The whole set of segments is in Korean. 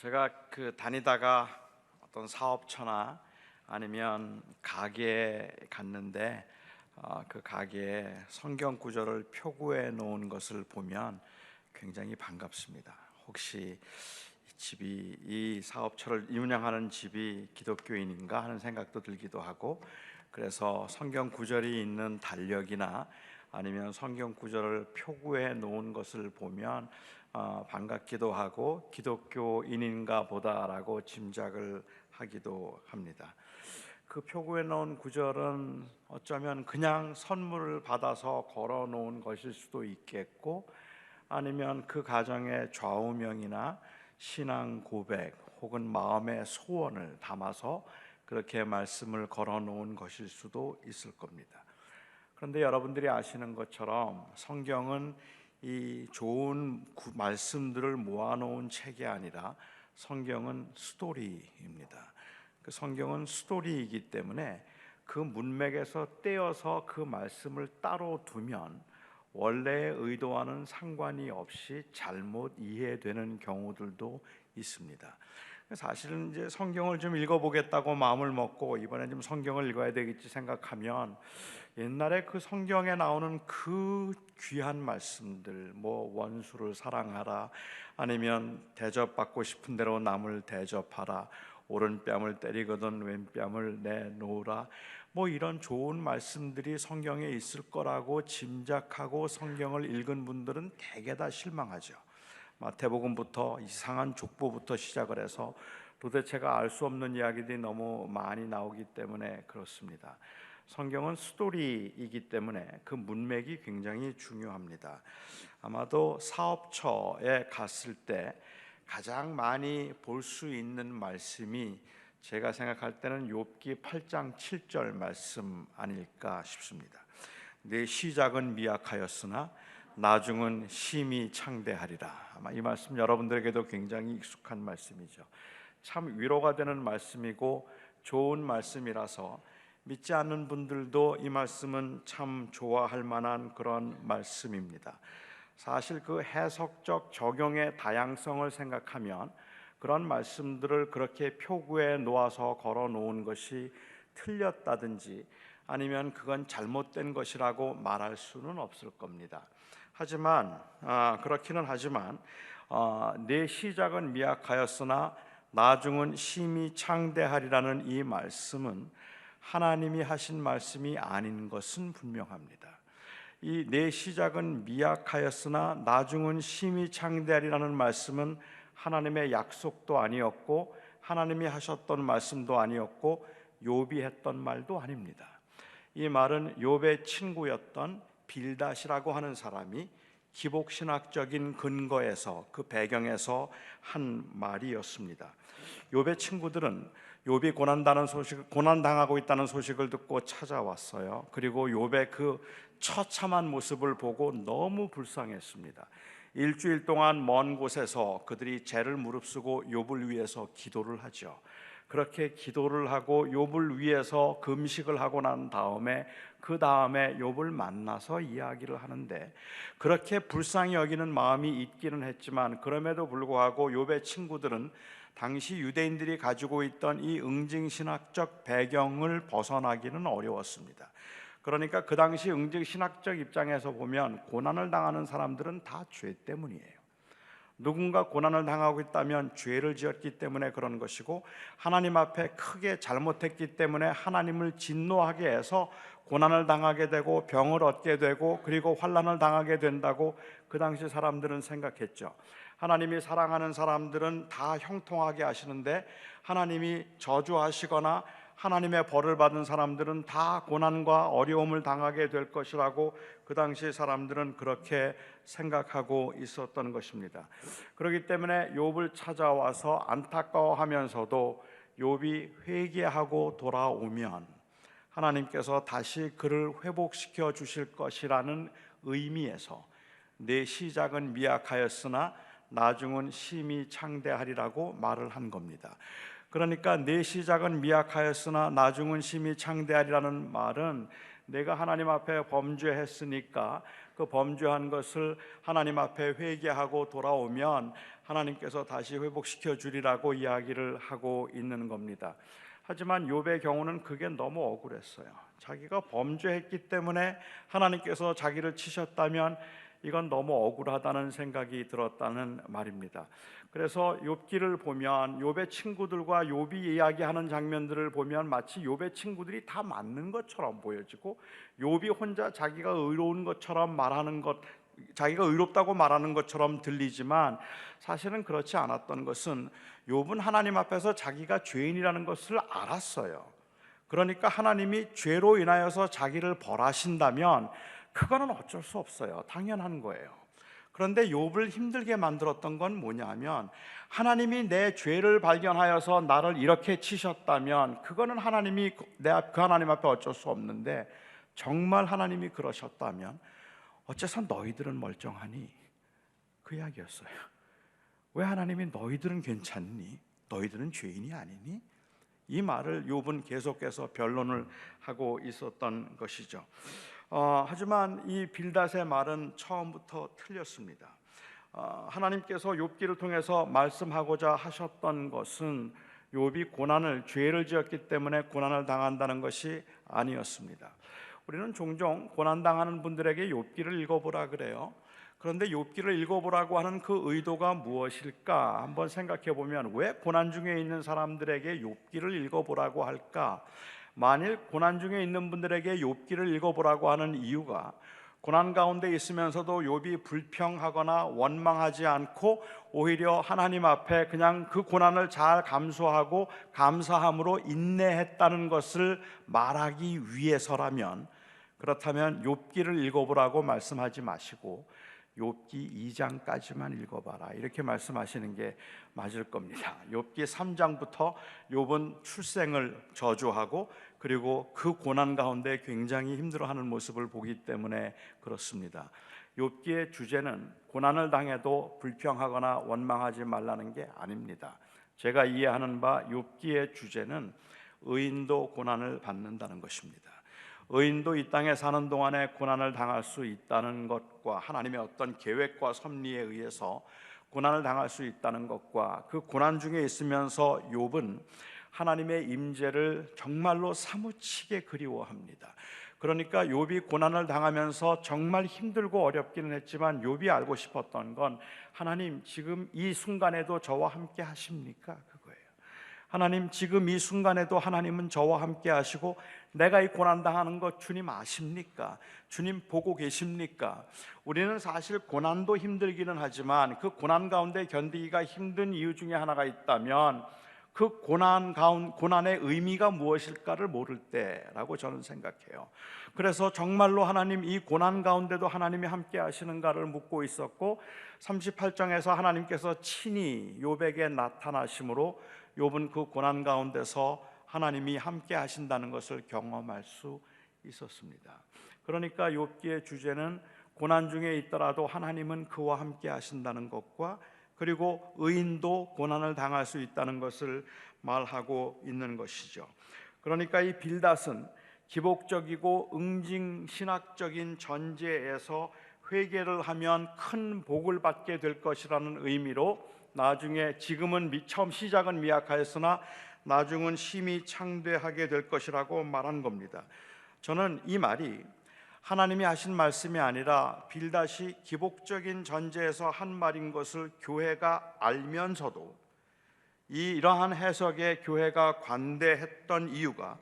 제가 다니다가 어떤 사업처나 아니면 가게에 갔는데 그 가게에 성경 구절을 표구해 놓은 것을 보면 굉장히 반갑습니다. 혹시 이 사업처를 운영하는 집이 기독교인인가 하는 생각도 들기도 하고, 그래서 성경 구절이 있는 달력이나 아니면 성경 구절을 표구해 놓은 것을 보면 반갑기도 하고 기독교인인가 보다라고 짐작을 하기도 합니다. 그 표구에 놓은 구절은 어쩌면 그냥 선물을 받아서 걸어 놓은 것일 수도 있겠고, 아니면 그 가정의 좌우명이나 신앙 고백 혹은 마음의 소원을 담아서 그렇게 말씀을 걸어 놓은 것일 수도 있을 겁니다. 그런데 여러분들이 아시는 것처럼 성경은 이 좋은 말씀들을 모아놓은 책이 아니라 성경은 스토리입니다. 그 성경은 스토리이기 때문에 그 문맥에서 떼어서 그 말씀을 따로 두면 원래의 의도와는 상관이 없이 잘못 이해되는 경우들도 있습니다. 사실은 이제 성경을 좀 읽어보겠다고 마음을 먹고 이번에 좀 성경을 읽어야 되겠지 생각하면 옛날에 그 성경에 나오는 그 귀한 말씀들, 원수를 사랑하라, 아니면 대접받고 싶은 대로 남을 대접하라, 오른뺨을 때리거든 왼뺨을 내놓으라, 이런 좋은 말씀들이 성경에 있을 거라고 짐작하고 성경을 읽은 분들은 대개 다 실망하죠. 마태복음부터 이상한 족보부터 시작을 해서 도대체가 알 수 없는 이야기들이 너무 많이 나오기 때문에 그렇습니다. 성경은 스토리이기 때문에 그 문맥이 굉장히 중요합니다. 아마도 사업처에 갔을 때 가장 많이 볼 수 있는 말씀이 제가 생각할 때는 욥기 8장 7절 말씀 아닐까 싶습니다. 내 시작은 미약하였으나 나중은 심히 창대하리라. 아마 이 말씀 여러분들에게도 굉장히 익숙한 말씀이죠. 참 위로가 되는 말씀이고 좋은 말씀이라서 믿지 않는 분들도 이 말씀은 참 좋아할 만한 그런 말씀입니다. 사실 그 해석적 적용의 다양성을 생각하면 그런 말씀들을 그렇게 표구에 놓아서 걸어 놓은 것이 틀렸다든지 아니면 그건 잘못된 것이라고 말할 수는 없을 겁니다. 하지만 그렇기는 하지만 내 시작은 미약하였으나 나중은 심히 창대하리라는 이 말씀은 하나님이 하신 말씀이 아닌 것은 분명합니다. 이 내 시작은 미약하였으나 나중은 심히 창대하리라는 말씀은 하나님의 약속도 아니었고 하나님이 하셨던 말씀도 아니었고 욥이 했던 말도 아닙니다. 이 말은 욥의 친구였던 빌닷이라고 하는 사람이 기복신학적인 근거에서 그 배경에서 한 말이었습니다. 욥의 친구들은 욥이 고난당하고 있다는 소식을 듣고 찾아왔어요. 그리고 욥의 그 처참한 모습을 보고 너무 불쌍했습니다. 일주일 동안 먼 곳에서 그들이 죄를 무릅쓰고 욥을 위해서 기도를 하죠. 그렇게 기도를 하고 욥을 위해서 금식을 하고 난 다음에 그 다음에 욥을 만나서 이야기를 하는데, 그렇게 불쌍히 여기는 마음이 있기는 했지만 그럼에도 불구하고 욥의 친구들은 당시 유대인들이 가지고 있던 이 응징신학적 배경을 벗어나기는 어려웠습니다. 그러니까 그 당시 응징신학적 입장에서 보면 고난을 당하는 사람들은 다 죄 때문이에요. 누군가 고난을 당하고 있다면 죄를 지었기 때문에 그런 것이고, 하나님 앞에 크게 잘못했기 때문에 하나님을 진노하게 해서 고난을 당하게 되고 병을 얻게 되고 그리고 환난을 당하게 된다고 그 당시 사람들은 생각했죠. 하나님이 사랑하는 사람들은 다 형통하게 하시는데 하나님이 저주하시거나 하나님의 벌을 받은 사람들은 다 고난과 어려움을 당하게 될 것이라고 그 당시 사람들은 그렇게 생각하고 있었던 것입니다. 그렇기 때문에 욥을 찾아와서 안타까워하면서도 욥이 회개하고 돌아오면 하나님께서 다시 그를 회복시켜 주실 것이라는 의미에서 내 시작은 미약하였으나 나중은 심히 창대하리라고 말을 한 겁니다. 그러니까 내 시작은 미약하였으나 나중은 심히 창대하리라는 말은 내가 하나님 앞에 범죄했으니까 그 범죄한 것을 하나님 앞에 회개하고 돌아오면 하나님께서 다시 회복시켜 주리라고 이야기를 하고 있는 겁니다. 하지만 욥의 경우는 그게 너무 억울했어요. 자기가 범죄했기 때문에 하나님께서 자기를 치셨다면 이건 너무 억울하다는 생각이 들었다는 말입니다. 그래서 욥기를 보면 욥의 친구들과 욥이 이야기하는 장면들을 보면 마치 욥의 친구들이 다 맞는 것처럼 보여지고 욥이 혼자 자기가 의로운 것처럼 말하는 것, 자기가 의롭다고 말하는 것처럼 들리지만 사실은 그렇지 않았던 것은 욥은 하나님 앞에서 자기가 죄인이라는 것을 알았어요. 그러니까 하나님이 죄로 인하여서 자기를 벌하신다면 그거는 어쩔 수 없어요. 당연한 거예요. 그런데 욥을 힘들게 만들었던 건 뭐냐면 하나님이 내 죄를 발견하여서 나를 이렇게 치셨다면 그거는 하나님이 그 하나님 앞에 어쩔 수 없는데 정말 하나님이 그러셨다면 어째서 너희들은 멀쩡하니? 그 이야기였어요. 왜 하나님이 너희들은 괜찮니? 너희들은 죄인이 아니니? 이 말을 욥은 계속해서 변론을 하고 있었던 것이죠. 하지만 이 빌닷의 말은 처음부터 틀렸습니다. 하나님께서 욥기를 통해서 말씀하고자 하셨던 것은 욥이 고난을, 죄를 지었기 때문에 고난을 당한다는 것이 아니었습니다. 우리는 종종 고난당하는 분들에게 욥기를 읽어보라 그래요. 그런데 욥기를 읽어보라고 하는 그 의도가 무엇일까 한번 생각해 보면 왜 고난 중에 있는 사람들에게 욥기를 읽어보라고 할까? 만일 고난 중에 있는 분들에게 욥기를 읽어보라고 하는 이유가 고난 가운데 있으면서도 욥이 불평하거나 원망하지 않고 오히려 하나님 앞에 그냥 그 고난을 잘 감수하고 감사함으로 인내했다는 것을 말하기 위해서라면, 그렇다면 욥기를 읽어보라고 말씀하지 마시고 욥기 2장까지만 읽어봐라 이렇게 말씀하시는 게 맞을 겁니다. 욥기 3장부터 욥은 출생을 저주하고 그리고 그 고난 가운데 굉장히 힘들어하는 모습을 보기 때문에 그렇습니다. 욥기의 주제는 고난을 당해도 불평하거나 원망하지 말라는 게 아닙니다. 제가 이해하는 바 욥기의 주제는 의인도 고난을 받는다는 것입니다. 의인도 이 땅에 사는 동안에 고난을 당할 수 있다는 것과 하나님의 어떤 계획과 섭리에 의해서 고난을 당할 수 있다는 것과 그 고난 중에 있으면서 욥은 하나님의 임재를 정말로 사무치게 그리워합니다. 그러니까 욥이 고난을 당하면서 정말 힘들고 어렵기는 했지만 욥이 알고 싶었던 건 하나님 지금 이 순간에도 저와 함께 하십니까? 그거예요. 하나님 지금 이 순간에도 하나님은 저와 함께 하시고 내가 이 고난당하는 것 주님 아십니까? 주님 보고 계십니까? 우리는 사실 고난도 힘들기는 하지만 그 고난 가운데 견디기가 힘든 이유 중에 하나가 있다면 그 고난의 의미가 무엇일까를 모를 때라고 저는 생각해요. 그래서 정말로 하나님 이 고난 가운데도 하나님이 함께 하시는가를 묻고 있었고 38장에서 하나님께서 친히 욥에게 나타나심으로 욥은 그 고난 가운데서 하나님이 함께 하신다는 것을 경험할 수 있었습니다. 그러니까 욥기의 주제는 고난 중에 있더라도 하나님은 그와 함께 하신다는 것과 그리고 의인도 고난을 당할 수 있다는 것을 말하고 있는 것이죠. 그러니까 이 빌닷은 기복적이고 응징신학적인 전제에서 회개를 하면 큰 복을 받게 될 것이라는 의미로 나중에 지금은 처음 시작은 미약하였으나 나중은 심히 창대하게 될 것이라고 말한 겁니다. 저는 이 말이 하나님이 하신 말씀이 아니라 빌닷이 기복적인 전제에서 한 말인 것을 교회가 알면서도 이러한 해석에 교회가 관대했던 이유가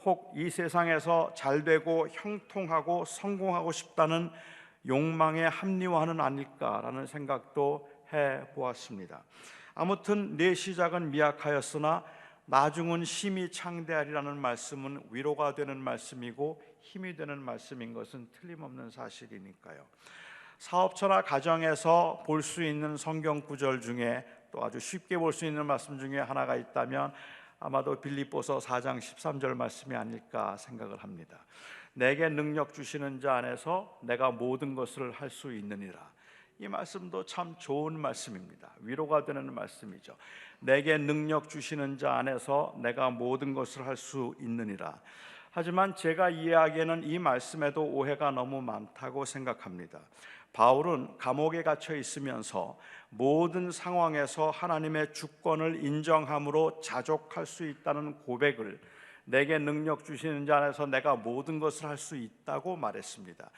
혹 이 세상에서 잘되고 형통하고 성공하고 싶다는 욕망에 합리화는 아닐까라는 생각도 해보았습니다. 아무튼 내 시작은 미약하였으나 나중은 심히 창대하리라는 말씀은 위로가 되는 말씀이고 힘이 되는 말씀인 것은 틀림없는 사실이니까요. 사업처나 가정에서 볼 수 있는 성경 구절 중에 또 아주 쉽게 볼 수 있는 말씀 중에 하나가 있다면 아마도 빌립보서 4장 13절 말씀이 아닐까 생각을 합니다. 내게 능력 주시는 자 안에서 내가 모든 것을 할 수 있느니라. 이 말씀도 참 좋은 말씀입니다. 위로가 되는 말씀이죠. 내게 능력 주시는 자 안에서 내가 모든 것을 할 수 있느니라. 하지만 제가 이해하기에는 이 말씀에도 오해가 너무 많다고 생각합니다. 바울은 감옥에 갇혀 있으면서 모든 상황에서 하나님의 주권을 인정함으로 자족할 수 있다는 고백을, 내게 능력 주시는 자 안에서 내가 모든 것을 할 수 있다고 말했습니다.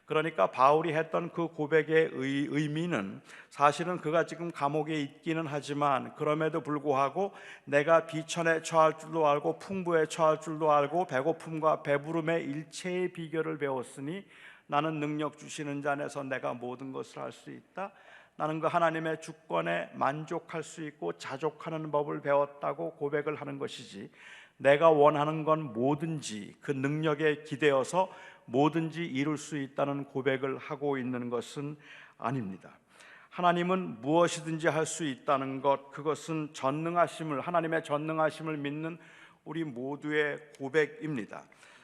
그러니까 바울이 했던 그 고백의 의미는 사실은 그가 지금 감옥에 있기는 하지만 그럼에도 불구하고 내가 비천에 처할 줄도 알고 풍부에 처할 줄도 알고 배고픔과 배부름의 일체의 비결을 배웠으니 나는 능력 주시는 자 안에서 내가 모든 것을 할 수 있다. 나는 그 하나님의 주권에 만족할 수 있고 자족하는 법을 배웠다고 고백을 하는 것이지, 내가 원하는 건 뭐든지 그 능력에 기대어서 뭐든지 이룰 수 있다는 고백을 하고 있는 것은 아닙니다. 하나님은 무엇이든지 할 수 있다는 것, 그것은 전능하심을, 하나님의 전능하심을 믿는 우리 모두의 고백입니다.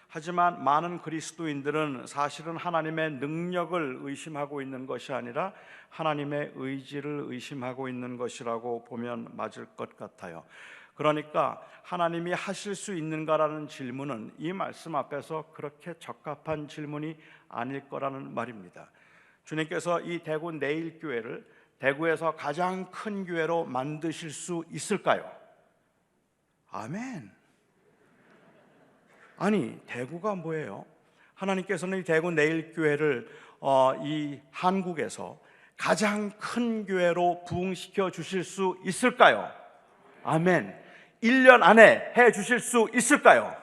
하지만 많은 그리스도인들은 사실은 하나님의 능력을 의심하고 있는 것이 아니라 하나님의 의지를 의심하고 있는 것이라고 보면 맞을 것 같아요. 그러니까 하나님이 하실 수 있는가라는 질문은 이 말씀 앞에서 그렇게 적합한 질문이 아닐 거라는 말입니다. 주님께서 이 대구 내일교회를 대구에서 가장 큰 교회로 만드실 수 있을까요? 아멘. 아니, 대구가 뭐예요? 하나님께서는 이 대구 내일교회를 이 한국에서 가장 큰 교회로 부흥시켜 주실 수 있을까요? 아멘. 1년 안에 해 주실 수 있을까요?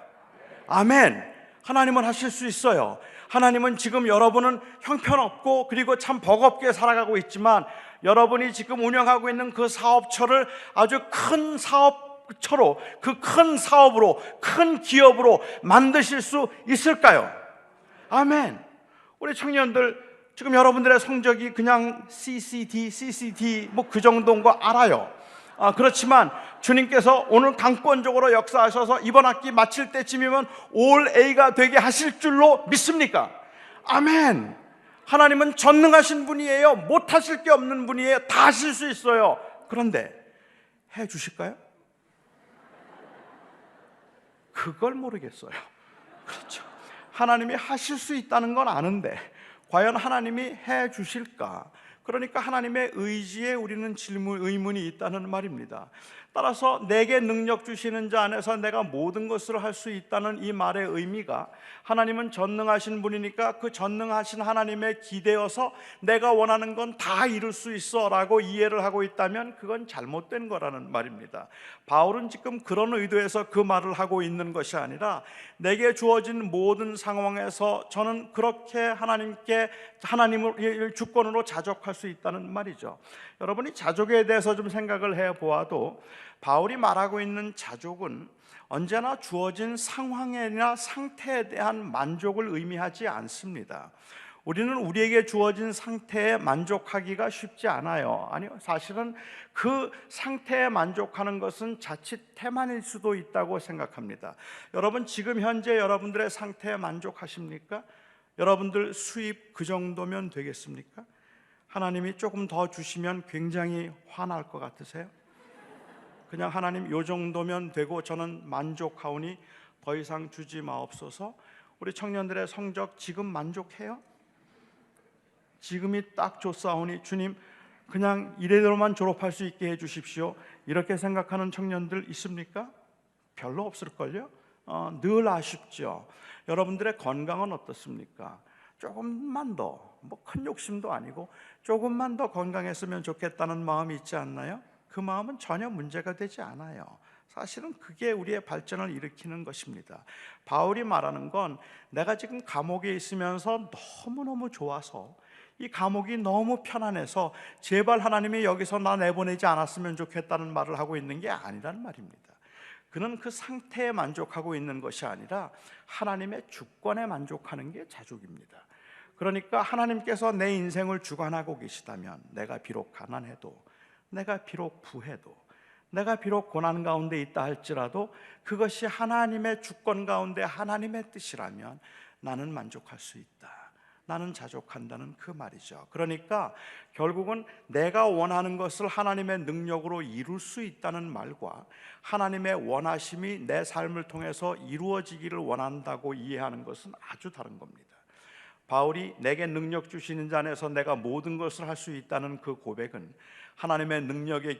아멘. 하나님은 하실 수 있어요. 하나님은 지금 여러분은 형편없고 그리고 참 버겁게 살아가고 있지만 여러분이 지금 운영하고 있는 그 사업처를 아주 큰 사업처로, 그 큰 사업으로, 큰 기업으로 만드실 수 있을까요? 아멘. 우리 청년들, 지금 여러분들의 성적이 그냥 CCD 뭐 그 정도인 거 알아요. 그렇지만 주님께서 오늘 강권적으로 역사하셔서 이번 학기 마칠 때쯤이면 올 A가 되게 하실 줄로 믿습니까? 아멘. 하나님은 전능하신 분이에요. 못하실 게 없는 분이에요. 다 하실 수 있어요. 그런데 해 주실까요? 그걸 모르겠어요. 그렇죠. 하나님이 하실 수 있다는 건 아는데 과연 하나님이 해 주실까? 그러니까 하나님의 의지에 우리는 의문이 있다는 말입니다. 따라서 내게 능력 주시는 자 안에서 내가 모든 것을 할 수 있다는 이 말의 의미가, 하나님은 전능하신 분이니까 그 전능하신 하나님에 기대어서 내가 원하는 건 다 이룰 수 있어 라고 이해를 하고 있다면 그건 잘못된 거라는 말입니다. 바울은 지금 그런 의도에서 그 말을 하고 있는 것이 아니라 내게 주어진 모든 상황에서 저는 그렇게 하나님을 주권으로 자족할 수 있다는 말이죠. 여러분이 자족에 대해서 좀 생각을 해보아도 바울이 말하고 있는 자족은 언제나 주어진 상황이나 상태에 대한 만족을 의미하지 않습니다. 우리는 우리에게 주어진 상태에 만족하기가 쉽지 않아요. 아니요, 사실은 그 상태에 만족하는 것은 자칫 태만일 수도 있다고 생각합니다. 여러분, 지금 현재 여러분들의 상태에 만족하십니까? 여러분들 수입 그 정도면 되겠습니까? 하나님이 조금 더 주시면 굉장히 화날 것 같으세요? 그냥 하나님 요 정도면 되고 저는 만족하오니 더 이상 주지 마옵소서. 우리 청년들의 성적 지금 만족해요? 지금이 딱 좋사오니 주님 그냥 이래대로만 졸업할 수 있게 해주십시오, 이렇게 생각하는 청년들 있습니까? 별로 없을걸요? 늘 아쉽죠. 여러분들의 건강은 어떻습니까? 조금만 더, 뭐 큰 욕심도 아니고 조금만 더 건강했으면 좋겠다는 마음이 있지 않나요? 그 마음은 전혀 문제가 되지 않아요. 사실은 그게 우리의 발전을 일으키는 것입니다. 바울이 말하는 건 내가 지금 감옥에 있으면서 너무너무 좋아서, 이 감옥이 너무 편안해서 제발 하나님이 여기서 나 내보내지 않았으면 좋겠다는 말을 하고 있는 게 아니란 말입니다. 그는 그 상태에 만족하고 있는 것이 아니라 하나님의 주권에 만족하는 게 자족입니다. 그러니까 하나님께서 내 인생을 주관하고 계시다면 내가 비록 가난해도, 내가 비록 부해도, 내가 비록 고난 가운데 있다 할지라도 그것이 하나님의 주권 가운데 하나님의 뜻이라면 나는 만족할 수 있다. 나는 자족한다는 그 말이죠. 그러니까 결국은 내가 원하는 것을 하나님의 능력으로 이룰 수 있다는 말과 하나님의 원하심이 내 삶을 통해서 이루어지기를 원한다고 이해하는 것은 아주 다른 겁니다. 바울이 내게 능력 주시는 자 안에서 내가 모든 것을 할 수 있다는 그 고백은 하나님의 능력에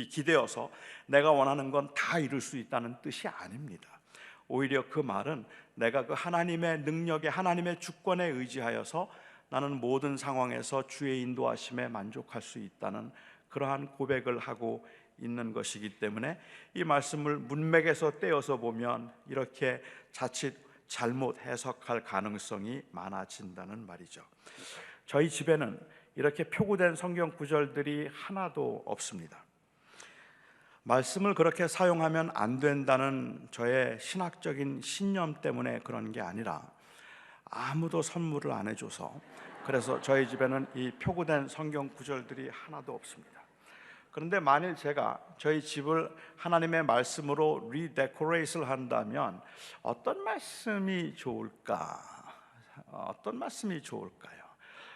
기대어서 내가 원하는 건 다 이룰 수 있다는 뜻이 아닙니다. 오히려 그 말은 내가 그 하나님의 능력에, 하나님의 주권에 의지하여서 나는 모든 상황에서 주의 인도하심에 만족할 수 있다는 그러한 고백을 하고 있는 것이기 때문에 이 말씀을 문맥에서 떼어서 보면 이렇게 자칫 잘못 해석할 가능성이 많아진다는 말이죠. 저희 집에는 이렇게 표구된 성경 구절들이 하나도 없습니다. 말씀을 그렇게 사용하면 안 된다는 저의 신학적인 신념 때문에 그런 게 아니라 아무도 선물을 안 해줘서, 그래서 저희 집에는 이 표구된 성경 구절들이 하나도 없습니다. 그런데 만일 제가 저희 집을 하나님의 말씀으로 리데코레이트를 한다면 어떤 말씀이 좋을까? 어떤 말씀이 좋을까요?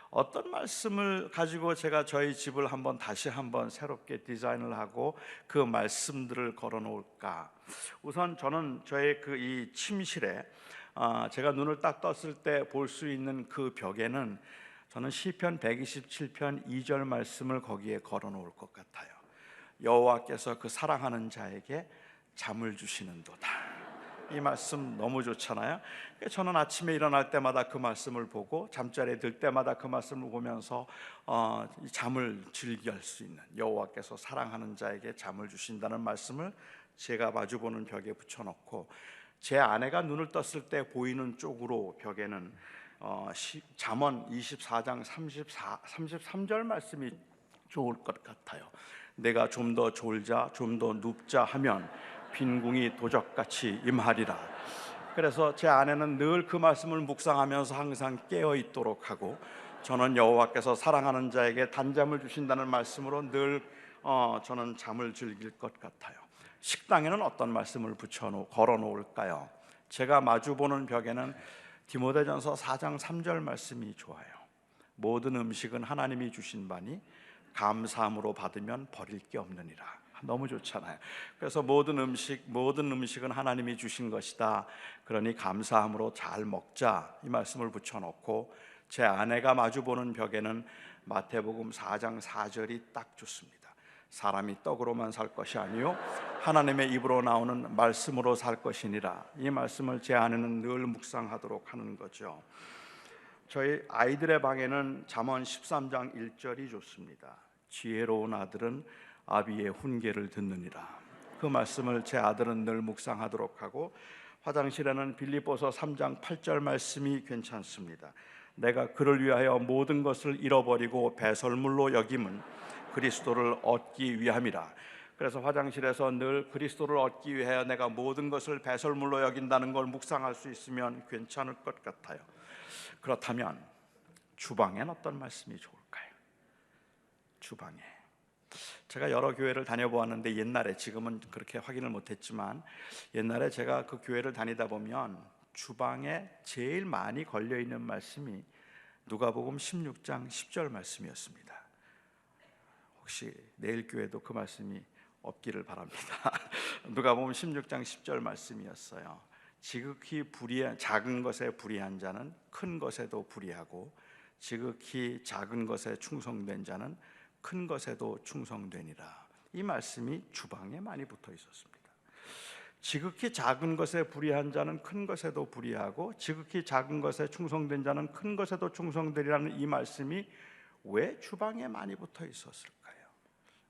어떤 말씀을 가지고 제가 저희 집을 다시 한번 새롭게 디자인을 하고 그 말씀들을 걸어 놓을까? 우선 저는 저의 그 이 침실에 제가 눈을 딱 떴을 때 볼 수 있는 그 벽에는 저는 시편 127편 2절 말씀을 거기에 걸어 놓을 것 같아요. 여호와께서 그 사랑하는 자에게 잠을 주시는도다. 이 말씀 너무 좋잖아요. 저는 아침에 일어날 때마다 그 말씀을 보고 잠자리에 들 때마다 그 말씀을 보면서 잠을 즐길 수 있는, 여호와께서 사랑하는 자에게 잠을 주신다는 말씀을 제가 마주보는 벽에 붙여놓고, 제 아내가 눈을 떴을 때 보이는 쪽으로 벽에는 잠언 24장 33절 말씀이 좋을 것 같아요. 내가 좀 더 졸자 좀 더 눕자 하면 빈궁이 도적같이 임하리라. 그래서 제 아내는 늘 그 말씀을 묵상하면서 항상 깨어 있도록 하고, 저는 여호와께서 사랑하는 자에게 단잠을 주신다는 말씀으로 늘 저는 잠을 즐길 것 같아요. 식당에는 어떤 말씀을 걸어 놓을까요? 제가 마주보는 벽에는 디모데전서 4장 3절 말씀이 좋아요. 모든 음식은 하나님이 주신 바니 감사함으로 받으면 버릴 게 없느니라. 너무 좋잖아요. 그래서 모든 음식은 하나님이 주신 것이다. 그러니 감사함으로 잘 먹자, 이 말씀을 붙여놓고, 제 아내가 마주보는 벽에는 마태복음 4장 4절이 딱 좋습니다. 사람이 떡으로만 살 것이 아니요 하나님의 입으로 나오는 말씀으로 살 것이니라. 이 말씀을 제 아내는 늘 묵상하도록 하는 거죠. 저희 아이들의 방에는 잠언 13장 1절이 좋습니다. 지혜로운 아들은 아비의 훈계를 듣느니라. 그 말씀을 제 아들은 늘 묵상하도록 하고, 화장실에는 빌립보서 3장 8절 말씀이 괜찮습니다. 내가 그를 위하여 모든 것을 잃어버리고 배설물로 여김은 그리스도를 얻기 위함이라. 그래서 화장실에서 늘 그리스도를 얻기 위하여 내가 모든 것을 배설물로 여긴다는 걸 묵상할 수 있으면 괜찮을 것 같아요. 그렇다면 주방엔 어떤 말씀이 좋을까요? 주방에 제가 여러 교회를 다녀보았는데, 옛날에, 지금은 그렇게 확인을 못했지만 옛날에 제가 그 교회를 다니다 보면 주방에 제일 많이 걸려있는 말씀이 누가복음 16장 10절 말씀이었습니다. 혹시 내일 교회도 그 말씀이 없기를 바랍니다. 누가복음 16장 10절 말씀이었어요. 지극히 작은 것에 불의한 자는 큰 것에도 불의하고, 지극히 작은 것에 충성된 자는 큰 것에도 충성되니라. 이 말씀이 주방에 많이 붙어 있었습니다. 지극히 작은 것에 불의한 자는 큰 것에도 불의하고, 지극히 작은 것에 충성된 자는 큰 것에도 충성되리라는 이 말씀이 왜 주방에 많이 붙어 있었을까요?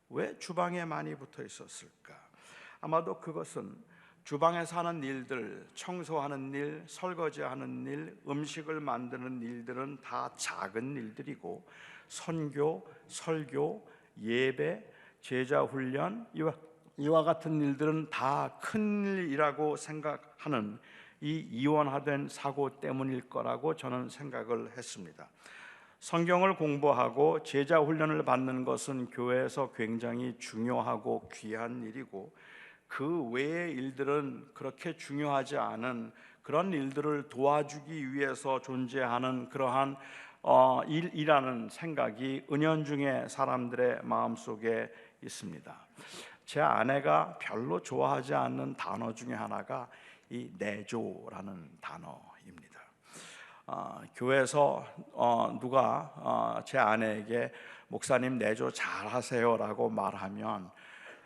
왜 주방에 많이 붙어 있었을까? 아마도 그것은 주방에서 하는 일들, 청소하는 일, 설거지하는 일, 음식을 만드는 일들은 다 작은 일들이고, 선교, 설교, 예배, 제자 훈련, 이와 같은 일들은 다 큰 일이라고 생각하는 이 이원화된 사고 때문일 거라고 저는 생각을 했습니다. 성경을 공부하고 제자 훈련을 받는 것은 교회에서 굉장히 중요하고 귀한 일이고, 그 외의 일들은 그렇게 중요하지 않은 그런 일들을 도와주기 위해서 존재하는 그러한 일이라는 생각이 은연중에 사람들의 마음속에 있습니다. 제 아내가 별로 좋아하지 않는 단어 중에 하나가 이 내조라는 단어입니다. 교회에서 누가 제 아내에게 목사님 내조 잘하세요라고 말하면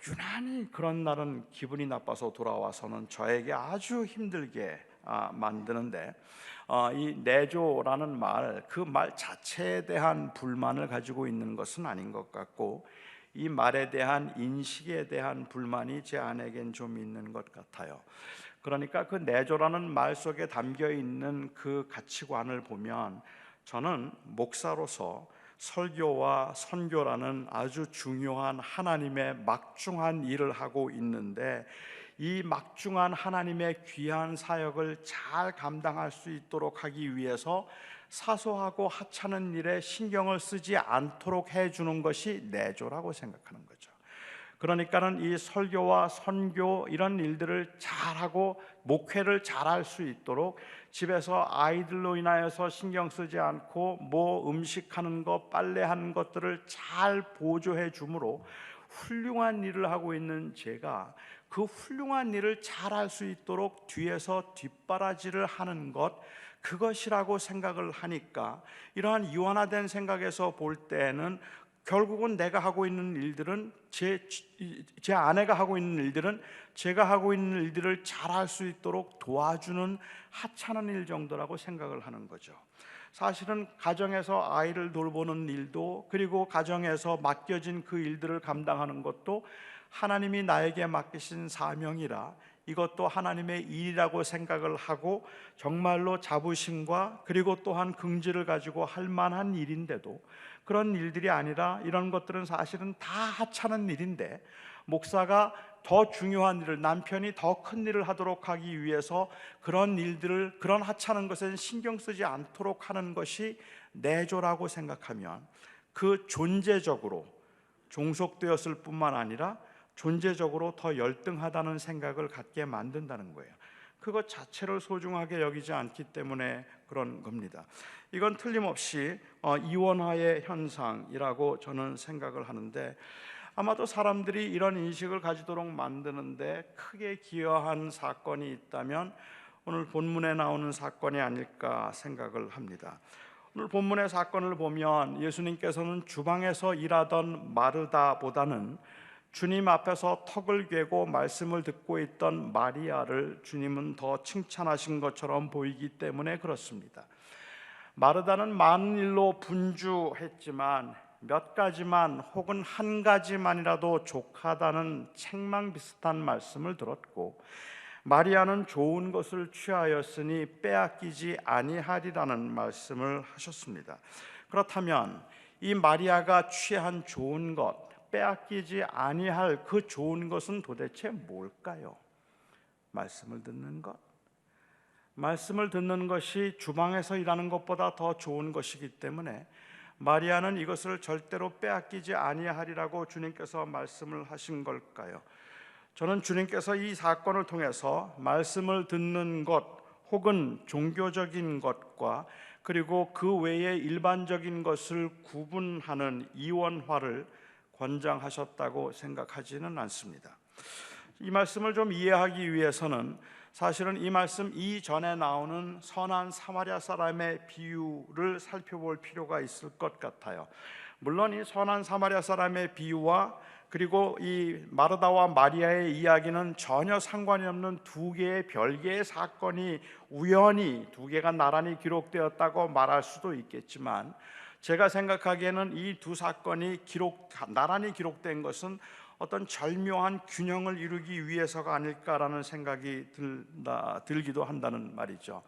유난히 그런 날은 기분이 나빠서 돌아와서는 저에게 아주 힘들게 만드는데, 이 내조라는 말, 그 말 자체에 대한 불만을 가지고 있는 것은 아닌 것 같고, 이 말에 대한 인식에 대한 불만이 제 아내에겐 좀 있는 것 같아요. 그러니까 그 내조라는 말 속에 담겨 있는 그 가치관을 보면 저는 목사로서 설교와 선교라는 아주 중요한 하나님의 막중한 일을 하고 있는데, 이 막중한 하나님의 귀한 사역을 잘 감당할 수 있도록 하기 위해서 사소하고 하찮은 일에 신경을 쓰지 않도록 해주는 것이 내조라고 생각하는 거죠. 그러니까는 이 설교와 선교 이런 일들을 잘하고 목회를 잘할 수 있도록 집에서 아이들로 인하여서 신경 쓰지 않고 뭐 음식하는 것, 빨래하는 것들을 잘 보조해 주므로 훌륭한 일을 하고 있는 제가 그 훌륭한 일을 잘할 수 있도록 뒤에서 뒷바라지를 하는 것, 그것이라고 생각을 하니까 이러한 이원화된 생각에서 볼 때는 결국은 내가 하고 있는 일들은 제 아내가 하고 있는 일들은 제가 하고 있는 일들을 잘할 수 있도록 도와주는 하찮은 일 정도라고 생각을 하는 거죠. 사실은 가정에서 아이를 돌보는 일도, 그리고 가정에서 맡겨진 그 일들을 감당하는 것도 하나님이 나에게 맡기신 사명이라 이것도 하나님의 일이라고 생각을 하고 정말로 자부심과 그리고 또한 긍지를 가지고 할 만한 일인데도, 그런 일들이 아니라 이런 것들은 사실은 다 하찮은 일인데, 목사가 더 중요한 일을, 남편이 더 큰 일을 하도록 하기 위해서 그런 일들을, 그런 하찮은 것에는 신경 쓰지 않도록 하는 것이 내조라고 생각하면 그 존재적으로 종속되었을 뿐만 아니라 존재적으로 더 열등하다는 생각을 갖게 만든다는 거예요. 그것 자체를 소중하게 여기지 않기 때문에 그런 겁니다. 이건 틀림없이 이원화의 현상이라고 저는 생각을 하는데, 아마도 사람들이 이런 인식을 가지도록 만드는데 크게 기여한 사건이 있다면 오늘 본문에 나오는 사건이 아닐까 생각을 합니다. 오늘 본문의 사건을 보면 예수님께서는 주방에서 일하던 마르다보다는 주님 앞에서 턱을 괴고 말씀을 듣고 있던 마리아를 주님은 더 칭찬하신 것처럼 보이기 때문에 그렇습니다. 마르다는 많은 일로 분주했지만 몇 가지만 혹은 한 가지만이라도 족하다는 책망 비슷한 말씀을 들었고, 마리아는 좋은 것을 취하였으니 빼앗기지 아니하리라는 말씀을 하셨습니다. 그렇다면 이 마리아가 취한 좋은 것, 빼앗기지 아니할 그 좋은 것은 도대체 뭘까요? 말씀을 듣는 것. 말씀을 듣는 것이 주방에서 일하는 것보다 더 좋은 것이기 때문에 마리아는 이것을 절대로 빼앗기지 아니하리라고 주님께서 말씀을 하신 걸까요? 저는 주님께서 이 사건을 통해서 말씀을 듣는 것 혹은 종교적인 것과 그리고 그 외의 일반적인 것을 구분하는 이원화를 권장하셨다고 생각하지는 않습니다. 이 말씀을 좀 이해하기 위해서는 사실은 이 말씀 이전에 나오는 선한 사마리아 사람의 비유를 살펴볼 필요가 있을 것 같아요. 물론 이 선한 사마리아 사람의 비유와 그리고 이 마르다와 마리아의 이야기는 전혀 상관이 없는 두 개의 별개의 사건이 우연히 두 개가 나란히 기록되었다고 말할 수도 있겠지만, 제가 생각하기에는 이 두 사건이 나란히 기록된 것은 어떤 절묘한 균형을 이루기 위해서가 아닐까라는 생각이 들기도 한다는 말이죠.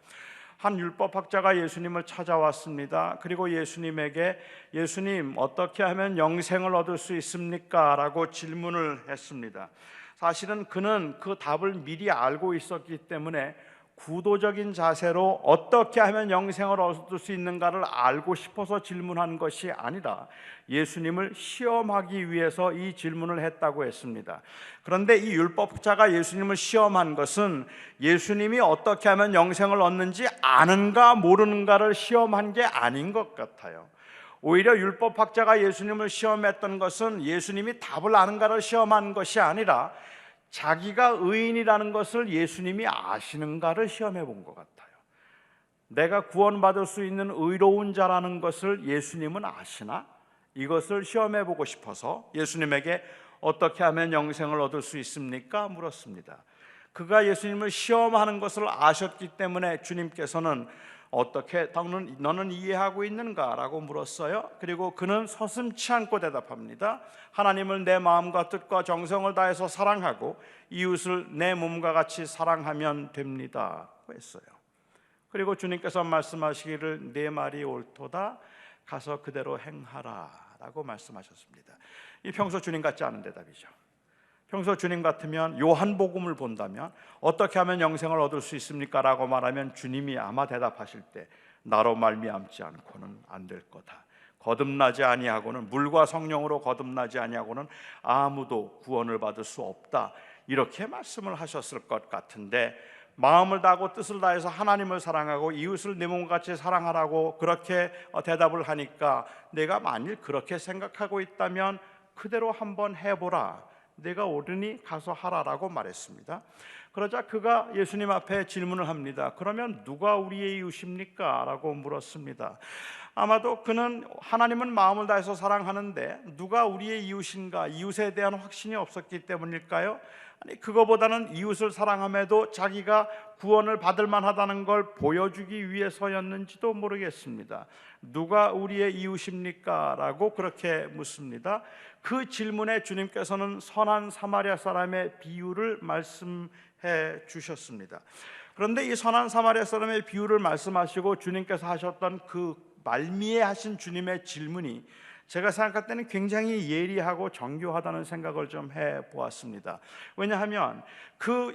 한 율법학자가 예수님을 찾아왔습니다. 그리고 예수님에게 예수님 어떻게 하면 영생을 얻을 수 있습니까? 라고 질문을 했습니다. 사실은 그는 그 답을 미리 알고 있었기 때문에 구도적인 자세로 어떻게 하면 영생을 얻을 수 있는가를 알고 싶어서 질문한 것이 아니라 예수님을 시험하기 위해서 이 질문을 했다고 했습니다. 그런데 이 율법자가 예수님을 시험한 것은 예수님이 어떻게 하면 영생을 얻는지 아는가 모르는가를 시험한 게 아닌 것 같아요. 오히려 율법학자가 예수님을 시험했던 것은 예수님이 답을 아는가를 시험한 것이 아니라 자기가 의인이라는 것을 예수님이 아시는가를 시험해 본 것 같아요. 내가 구원받을 수 있는 의로운 자라는 것을 예수님은 아시나? 이것을 시험해 보고 싶어서 예수님에게 어떻게 하면 영생을 얻을 수 있습니까? 물었습니다. 그가 예수님을 시험하는 것을 아셨기 때문에 주님께서는 어떻게 너는 이해하고 있는가? 라고 물었어요. 그리고 그는 서슴지 않고 대답합니다. 하나님을 내 마음과 뜻과 정성을 다해서 사랑하고 이웃을 내 몸과 같이 사랑하면 됩니다 했어요. 그리고 주님께서 말씀하시기를 내 말이 옳도다, 가서 그대로 행하라 라고 말씀하셨습니다. 이 평소 주님 같지 않은 대답이죠. 평소 주님 같으면 요한복음을 본다면 어떻게 하면 영생을 얻을 수 있습니까? 라고 말하면 주님이 아마 대답하실 때 나로 말미암지 않고는 안 될 거다. 거듭나지 아니하고는, 물과 성령으로 거듭나지 아니하고는 아무도 구원을 받을 수 없다, 이렇게 말씀을 하셨을 것 같은데, 마음을 다하고 뜻을 다해서 하나님을 사랑하고 이웃을 내 몸과 같이 사랑하라고 그렇게 대답을 하니까 내가 만일 그렇게 생각하고 있다면 그대로 한번 해보라, 내가 옳으니 가서 하라라고 말했습니다. 그러자 그가 예수님 앞에 질문을 합니다. 그러면 누가 우리의 이웃입니까? 라고 물었습니다. 아마도 그는 하나님은 마음을 다해서 사랑하는데 누가 우리의 이웃인가, 이웃에 대한 확신이 없었기 때문일까요? 아니, 그거보다는 이웃을 사랑함에도 자기가 구원을 받을 만하다는 걸 보여주기 위해서였는지도 모르겠습니다. 누가 우리의 이웃입니까? 라고 그렇게 묻습니다. 그 질문에 주님께서는 선한 사마리아 사람의 비유를 말씀해 주셨습니다. 그런데 이 선한 사마리아 사람의 비유를 말씀하시고 주님께서 하셨던 그 말미에 하신 주님의 질문이 제가 생각할 때는 굉장히 예리하고 정교하다는 생각을 좀 해보았습니다. 왜냐하면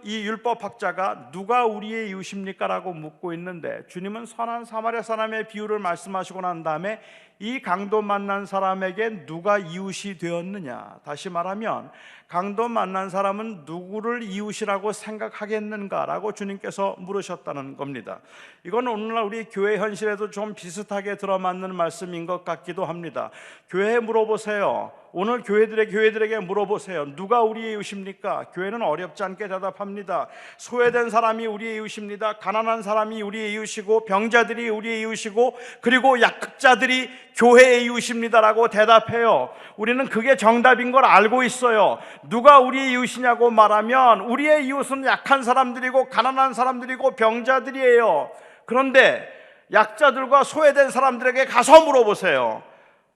이 율법학자가 누가 우리의 이웃입니까? 라고 묻고 있는데 주님은 선한 사마리아 사람의 비유를 말씀하시고 난 다음에 이 강도 만난 사람에게 누가 이웃이 되었느냐, 다시 말하면 강도 만난 사람은 누구를 이웃이라고 생각하겠는가라고 주님께서 물으셨다는 겁니다. 이건 오늘날 우리 교회 현실에도 좀 비슷하게 들어맞는 말씀인 것 같기도 합니다. 교회에 물어보세요. 오늘 교회들에게 물어보세요. 누가 우리의 이웃입니까? 교회는 어렵지 않게 대답합니다. 소외된 사람이 우리의 이웃입니다. 가난한 사람이 우리의 이웃이고, 병자들이 우리의 이웃이고, 그리고 약자들이 교회의 이웃입니다라고 대답해요. 우리는 그게 정답인 걸 알고 있어요. 누가 우리의 이웃이냐고 말하면 우리의 이웃은 약한 사람들이고 가난한 사람들이고 병자들이에요. 그런데 약자들과 소외된 사람들에게 가서 물어보세요.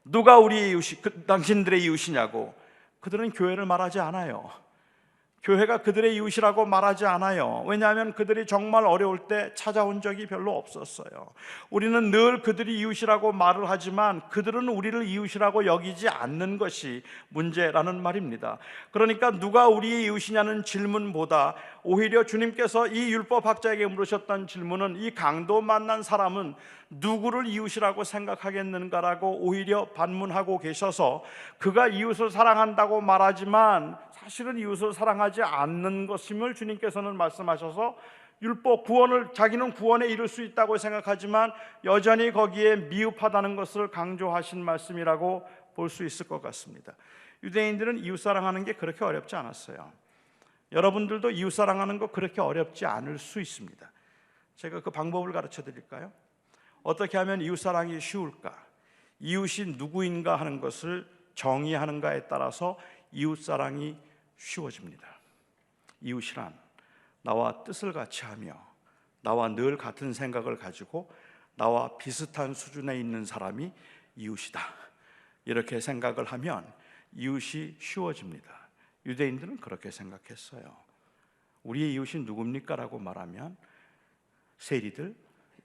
누가 우리 당신들의 이웃이냐고. 그들은 교회를 말하지 않아요. 교회가 그들의 이웃이라고 말하지 않아요. 왜냐하면 그들이 정말 어려울 때 찾아온 적이 별로 없었어요. 우리는 늘 그들이 이웃이라고 말을 하지만 그들은 우리를 이웃이라고 여기지 않는 것이 문제라는 말입니다. 그러니까 누가 우리의 이웃이냐는 질문보다 오히려 주님께서 이 율법학자에게 물으셨던 질문은 이 강도 만난 사람은 누구를 이웃이라고 생각하겠는가라고 오히려 반문하고 계셔서 그가 이웃을 사랑한다고 말하지만 사실은 이웃을 사랑하지 않는 것임을 주님께서는 말씀하셔서 율법 자기는 구원에 이를 수 있다고 생각하지만 여전히 거기에 미흡하다는 것을 강조하신 말씀이라고 볼 수 있을 것 같습니다. 유대인들은 이웃 사랑하는 게 그렇게 어렵지 않았어요. 여러분들도 이웃 사랑하는 거 그렇게 어렵지 않을 수 있습니다. 제가 그 방법을 가르쳐 드릴까요? 어떻게 하면 이웃 사랑이 쉬울까? 이웃이 누구인가 하는 것을 정의하는가에 따라서 이웃 사랑이 쉬워집니다. 이웃이란 나와 뜻을 같이 하며 나와 늘 같은 생각을 가지고 나와 비슷한 수준에 있는 사람이 이웃이다, 이렇게 생각을 하면 이웃이 쉬워집니다. 유대인들은 그렇게 생각했어요. 우리의 이웃이 누굽니까? 라고 말하면 세리들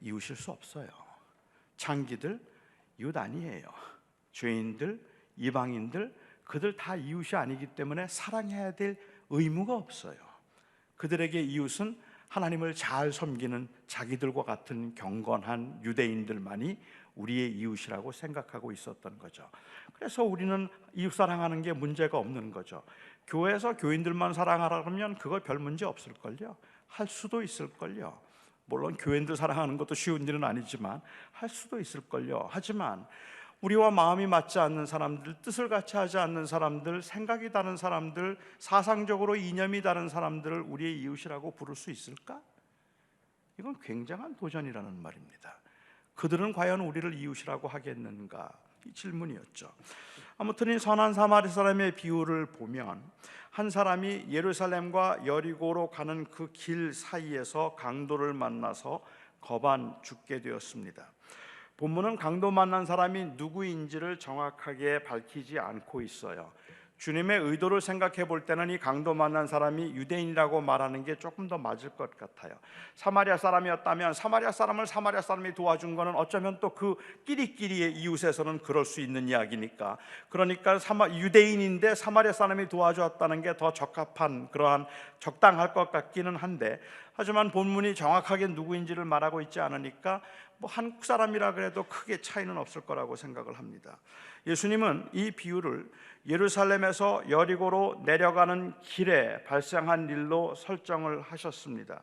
이웃일 수 없어요. 창기들 이웃 아니에요. 죄인들, 이방인들, 그들 다 이웃이 아니기 때문에 사랑해야 될 의무가 없어요. 그들에게 이웃은 하나님을 잘 섬기는 자기들과 같은 경건한 유대인들만이 우리의 이웃이라고 생각하고 있었던 거죠. 그래서 우리는 이웃 사랑하는 게 문제가 없는 거죠. 교회에서 교인들만 사랑하라 그러면 그거 별 문제 없을걸요. 할 수도 있을걸요. 물론 교인들 사랑하는 것도 쉬운 일은 아니지만 할 수도 있을걸요. 하지만 우리와 마음이 맞지 않는 사람들, 뜻을 같이 하지 않는 사람들, 생각이 다른 사람들, 사상적으로 이념이 다른 사람들을 우리의 이웃이라고 부를 수 있을까? 이건 굉장한 도전이라는 말입니다. 그들은 과연 우리를 이웃이라고 하겠는가? 이 질문이었죠. 아무튼 이 선한 사마리 사람의 비유를 보면 한 사람이 예루살렘과 여리고로 가는 그 길 사이에서 강도를 만나서 거반 죽게 되었습니다. 본문은 강도 만난 사람이 누구인지를 정확하게 밝히지 않고 있어요. 주님의 의도를 생각해 볼 때는 이 강도 만난 사람이 유대인이라고 말하는 게 조금 더 맞을 것 같아요. 사마리아 사람이었다면 사마리아 사람을 사마리아 사람이 도와준 거는 어쩌면 또 그 끼리끼리의 이웃에서는 그럴 수 있는 이야기니까, 그러니까 유대인인데 사마리아 사람이 도와주었다는 게 더 적합한, 그러한 적당할 것 같기는 한데, 하지만 본문이 정확하게 누구인지를 말하고 있지 않으니까 뭐 한국 사람이라 그래도 크게 차이는 없을 거라고 생각을 합니다. 예수님은 이 비유를 예루살렘에서 여리고로 내려가는 길에 발생한 일로 설정을 하셨습니다.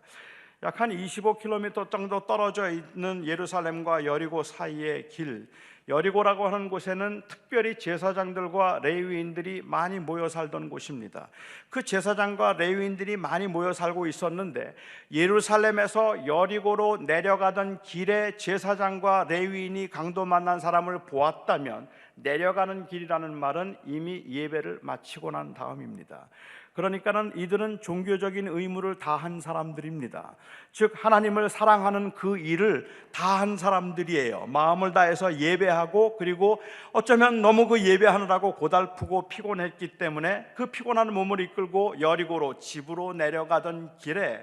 약 한 25km 정도 떨어져 있는 예루살렘과 여리고 사이의 길, 여리고라고 하는 곳에는 특별히 제사장들과 레위인들이 많이 모여 살던 곳입니다. 그 제사장과 레위인들이 많이 모여 살고 있었는데, 예루살렘에서 여리고로 내려가던 길에 제사장과 레위인이 강도 만난 사람을 보았다면, 내려가는 길이라는 말은 이미 예배를 마치고 난 다음입니다. 그러니까는 이들은 종교적인 의무를 다한 사람들입니다. 즉 하나님을 사랑하는 그 일을 다한 사람들이에요. 마음을 다해서 예배하고, 그리고 어쩌면 너무 그 예배하느라고 고달프고 피곤했기 때문에 그 피곤한 몸을 이끌고 여리고로 집으로 내려가던 길에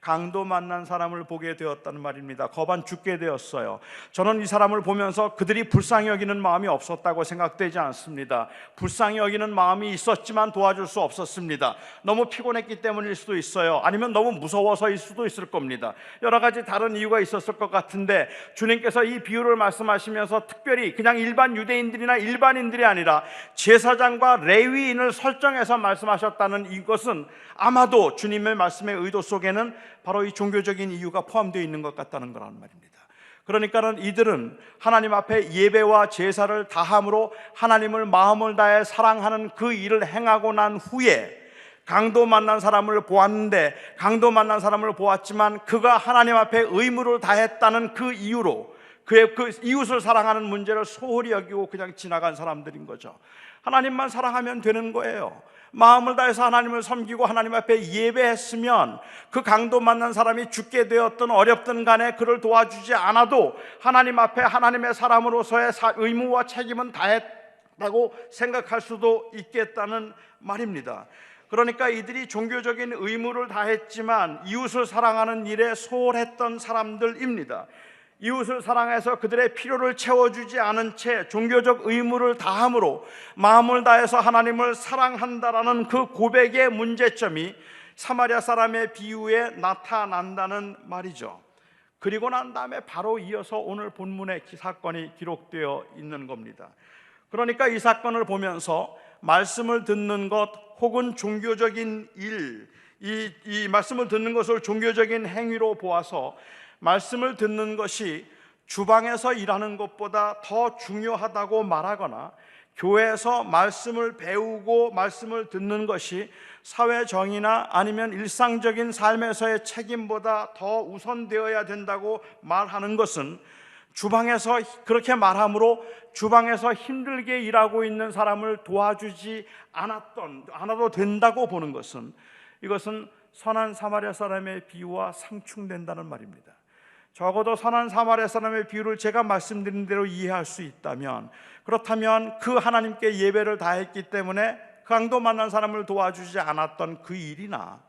강도 만난 사람을 보게 되었다는 말입니다. 거반 죽게 되었어요. 저는 이 사람을 보면서 그들이 불쌍히 여기는 마음이 없었다고 생각되지 않습니다. 불쌍히 여기는 마음이 있었지만 도와줄 수 없었습니다. 너무 피곤했기 때문일 수도 있어요. 아니면 너무 무서워서일 수도 있을 겁니다. 여러 가지 다른 이유가 있었을 것 같은데, 주님께서 이 비유를 말씀하시면서 특별히 그냥 일반 유대인들이나 일반인들이 아니라 제사장과 레위인을 설정해서 말씀하셨다는 이것은 아마도 주님의 말씀의 의도 속에는 바로 이 종교적인 이유가 포함되어 있는 것 같다는 거란 말입니다. 그러니까는 이들은 하나님 앞에 예배와 제사를 다함으로 하나님을 마음을 다해 사랑하는 그 일을 행하고 난 후에 강도 만난 사람을 보았는데, 강도 만난 사람을 보았지만 그가 하나님 앞에 의무를 다했다는 그 이유로 그의 그 이웃을 사랑하는 문제를 소홀히 여기고 그냥 지나간 사람들인 거죠. 하나님만 사랑하면 되는 거예요. 마음을 다해서 하나님을 섬기고 하나님 앞에 예배했으면 그 강도 만난 사람이 죽게 되었든 어렵든 간에 그를 도와주지 않아도 하나님 앞에 하나님의 사람으로서의 의무와 책임은 다했다고 생각할 수도 있겠다는 말입니다. 그러니까 이들이 종교적인 의무를 다했지만 이웃을 사랑하는 일에 소홀했던 사람들입니다. 이웃을 사랑해서 그들의 필요를 채워주지 않은 채 종교적 의무를 다함으로 마음을 다해서 하나님을 사랑한다라는 그 고백의 문제점이 사마리아 사람의 비유에 나타난다는 말이죠. 그리고 난 다음에 바로 이어서 오늘 본문의 사건이 기록되어 있는 겁니다. 그러니까 이 사건을 보면서 말씀을 듣는 것 혹은 종교적인 일, 이 말씀을 듣는 것을 종교적인 행위로 보아서 말씀을 듣는 것이 주방에서 일하는 것보다 더 중요하다고 말하거나, 교회에서 말씀을 배우고 말씀을 듣는 것이 사회 정의나 아니면 일상적인 삶에서의 책임보다 더 우선되어야 된다고 말하는 것은, 주방에서 그렇게 말함으로 주방에서 힘들게 일하고 있는 사람을 도와주지 않아도 된다고 보는 것은, 이것은 선한 사마리아 사람의 비유와 상충된다는 말입니다. 적어도 선한 사마리아 사람의 비유를 제가 말씀드린 대로 이해할 수 있다면, 그렇다면 그 하나님께 예배를 다했기 때문에 강도 만난 사람을 도와주지 않았던 그 일이나,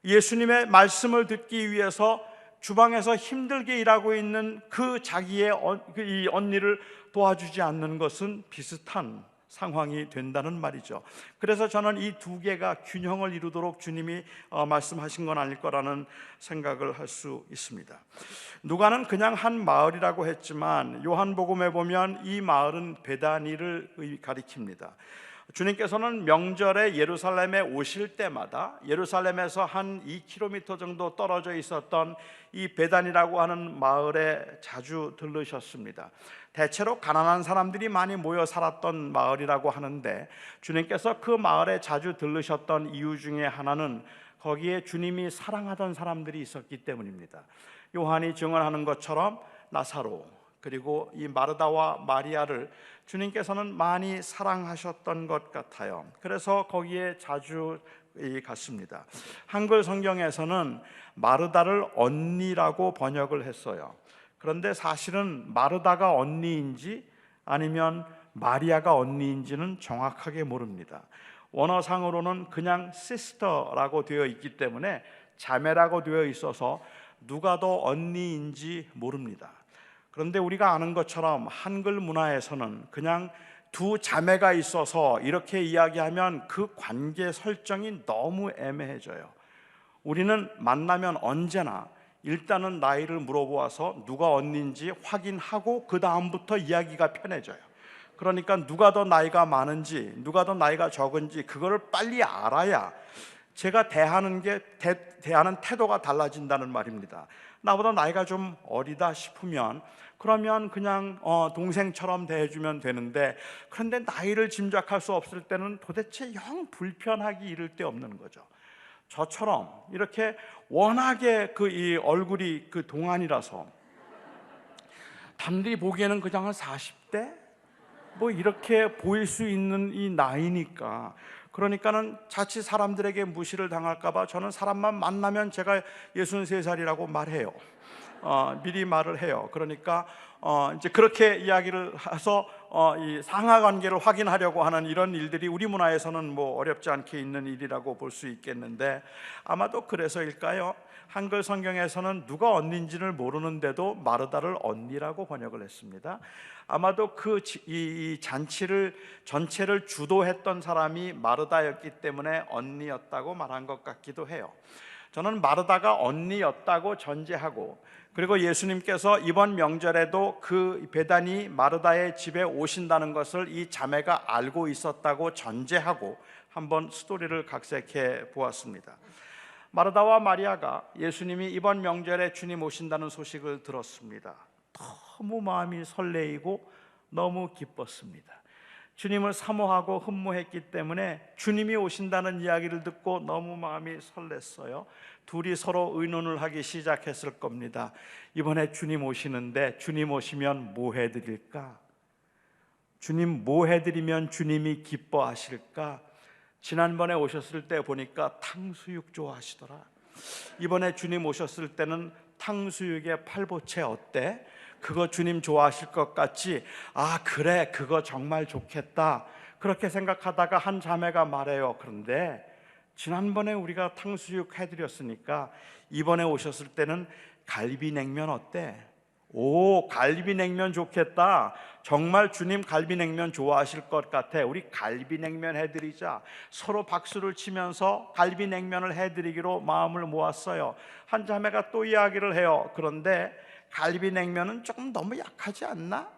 예수님의 말씀을 듣기 위해서 주방에서 힘들게 일하고 있는 그 자기의 이 언니를 도와주지 않는 것은 비슷한 상황이 된다는 말이죠. 그래서 저는 이 두 개가 균형을 이루도록 주님이 말씀하신 건 아닐 거라는 생각을 할 수 있습니다. 누가는 그냥 한 마을이라고 했지만 요한복음에 보면 이 마을은 베다니를 가리킵니다. 주님께서는 명절에 예루살렘에 오실 때마다 예루살렘에서 한 2km 정도 떨어져 있었던 이 베단이라고 하는 마을에 자주 들르셨습니다. 대체로 가난한 사람들이 많이 모여 살았던 마을이라고 하는데, 주님께서 그 마을에 자주 들르셨던 이유 중에 하나는 거기에 주님이 사랑하던 사람들이 있었기 때문입니다. 요한이 증언하는 것처럼 나사로, 그리고 이 마르다와 마리아를 주님께서는 많이 사랑하셨던 것 같아요. 그래서 거기에 자주 갔습니다. 한글 성경에서는 마르다를 언니라고 번역을 했어요. 그런데 사실은 마르다가 언니인지 아니면 마리아가 언니인지는 정확하게 모릅니다. 원어상으로는 그냥 sister라고 되어 있기 때문에 자매라고 되어 있어서 누가 더 언니인지 모릅니다. 그런데 우리가 아는 것처럼 한글 문화에서는 그냥 두 자매가 있어서 이렇게 이야기하면 그 관계 설정이 너무 애매해져요. 우리는 만나면 언제나 일단은 나이를 물어보아서 누가 언니인지 확인하고 그 다음부터 이야기가 편해져요. 그러니까 누가 더 나이가 많은지 누가 더 나이가 적은지 그거를 빨리 알아야 제가 대하는 태도가 달라진다는 말입니다. 나보다 나이가 좀 어리다 싶으면 그러면 그냥 동생처럼 대해주면 되는데, 그런데 나이를 짐작할 수 없을 때는 도대체 영 불편하기 이를 데 없는 거죠. 저처럼 이렇게 워낙에 이 얼굴이 동안이라서 남들이 보기에는 그냥 한 40대 뭐 이렇게 보일 수 있는 이 나이니까, 그러니까는 자칫 사람들에게 무시를 당할까봐 저는 사람만 만나면 제가 63살이라고 말해요. 미리 말을 해요. 그러니까 이제 그렇게 이야기를 해서 이 상하 관계를 확인하려고 하는 이런 일들이 우리 문화에서는 뭐 어렵지 않게 있는 일이라고 볼 수 있겠는데, 아마도 그래서일까요? 한글 성경에서는 누가 언니인지를 모르는데도 마르다를 언니라고 번역을 했습니다. 아마도 이 잔치를 전체를 주도했던 사람이 마르다였기 때문에 언니였다고 말한 것 같기도 해요. 저는 마르다가 언니였다고 전제하고, 그리고 예수님께서 이번 명절에도 그 베다니 마르다의 집에 오신다는 것을 이 자매가 알고 있었다고 전제하고 한번 스토리를 각색해 보았습니다. 마르다와 마리아가 예수님이 이번 명절에 주님 오신다는 소식을 들었습니다. 너무 마음이 설레이고 너무 기뻤습니다. 주님을 사모하고 흠모했기 때문에 주님이 오신다는 이야기를 듣고 너무 마음이 설렜어요. 둘이 서로 의논을 하기 시작했을 겁니다. 이번에 주님 오시는데 주님 오시면 뭐 해드릴까? 주님 뭐 해드리면 주님이 기뻐하실까? 지난번에 오셨을 때 보니까 탕수육 좋아하시더라. 이번에 주님 오셨을 때는 탕수육에 팔보채 어때? 그거 주님 좋아하실 것 같지? 아 그래, 그거 정말 좋겠다. 그렇게 생각하다가 한 자매가 말해요. 그런데 지난번에 우리가 탕수육 해드렸으니까 이번에 오셨을 때는 갈비냉면 어때? 오, 갈비냉면 좋겠다. 정말 주님 갈비냉면 좋아하실 것 같아. 우리 갈비냉면 해드리자. 서로 박수를 치면서 갈비냉면을 해드리기로 마음을 모았어요. 한 자매가 또 이야기를 해요. 그런데 갈비냉면은 조금 너무 약하지 않나?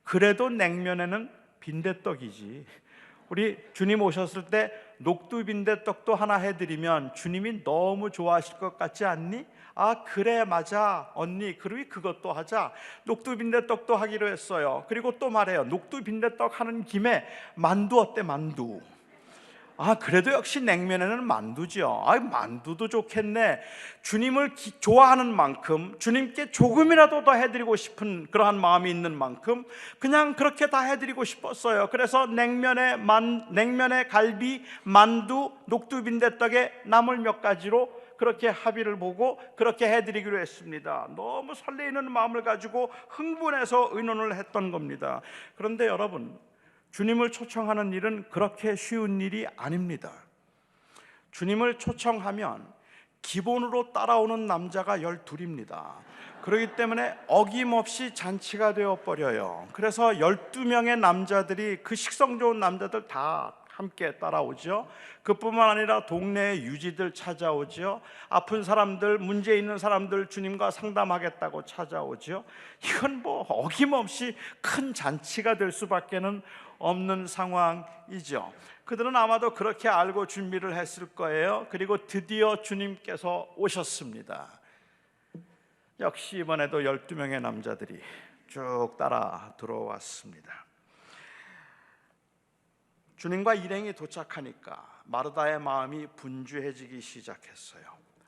그래도 냉면에는 빈대떡이지. 우리 주님 오셨을 때 녹두빈대떡도 하나 해드리면 주님이 너무 좋아하실 것 같지 않니? 아 그래 맞아 언니, 그리고 그것도 하자. 녹두빈대떡도 하기로 했어요. 그리고 또 말해요. 녹두빈대떡 하는 김에 만두 어때? 만두. 아 그래도 역시 냉면에는 만두죠. 아 만두도 좋겠네. 주님을 좋아하는 만큼, 주님께 조금이라도 더 해드리고 싶은 그러한 마음이 있는 만큼 그냥 그렇게 다 해드리고 싶었어요. 그래서 냉면에 갈비, 만두, 녹두빈대떡에 나물 몇 가지로 그렇게 합의를 보고 그렇게 해드리기로 했습니다. 너무 설레이는 마음을 가지고 흥분해서 의논을 했던 겁니다. 그런데 여러분, 주님을 초청하는 일은 그렇게 쉬운 일이 아닙니다. 주님을 초청하면 기본으로 따라오는 남자가 12입니다. 그렇기 때문에 어김없이 잔치가 되어버려요. 그래서 12명의 남자들이, 그 식성 좋은 남자들 다 함께 따라오죠. 그뿐만 아니라 동네의 유지들 찾아오죠. 아픈 사람들, 문제 있는 사람들 주님과 상담하겠다고 찾아오죠. 이건 뭐 어김없이 큰 잔치가 될 수밖에는 없는 상황이죠. 그들은 아마도 그렇게 알고 준비를 했을 거예요. 그리고 드디어 주님께서 오셨습니다. 역시 이번에도 12명의 남자들이 쭉 따라 들어왔습니다. 주님과 일행이 도착하니까 마르다의 마음이 분주해지기 시작했어요.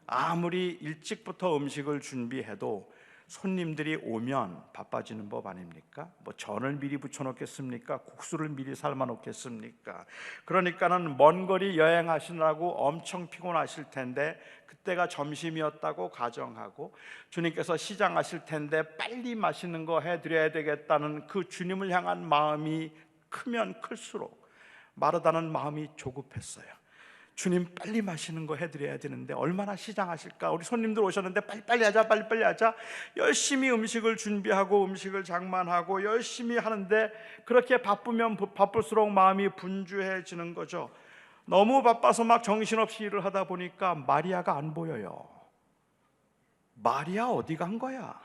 아무리 일찍부터 음식을 준비해도 손님들이 오면 바빠지는 법 아닙니까? 뭐 전을 미리 부쳐놓겠습니까? 국수를 미리 삶아놓겠습니까? 그러니까는 먼 거리 여행하시느라고 엄청 피곤하실 텐데, 그때가 점심이었다고 가정하고 주님께서 시장하실 텐데 빨리 맛있는 거 해드려야 되겠다는 그 주님을 향한 마음이 크면 클수록 마르다는 마음이 조급했어요. 주님 빨리 맛있는 거 해드려야 되는데 얼마나 시장하실까? 우리 손님들 오셨는데 빨리빨리 하자, 빨리빨리 하자. 열심히 음식을 준비하고 음식을 장만하고 열심히 하는데, 그렇게 바쁘면 바쁠수록 마음이 분주해지는 거죠. 너무 바빠서 막 정신없이 일을 하다 보니까 마리아가 안 보여요. 마리아 어디 간 거야?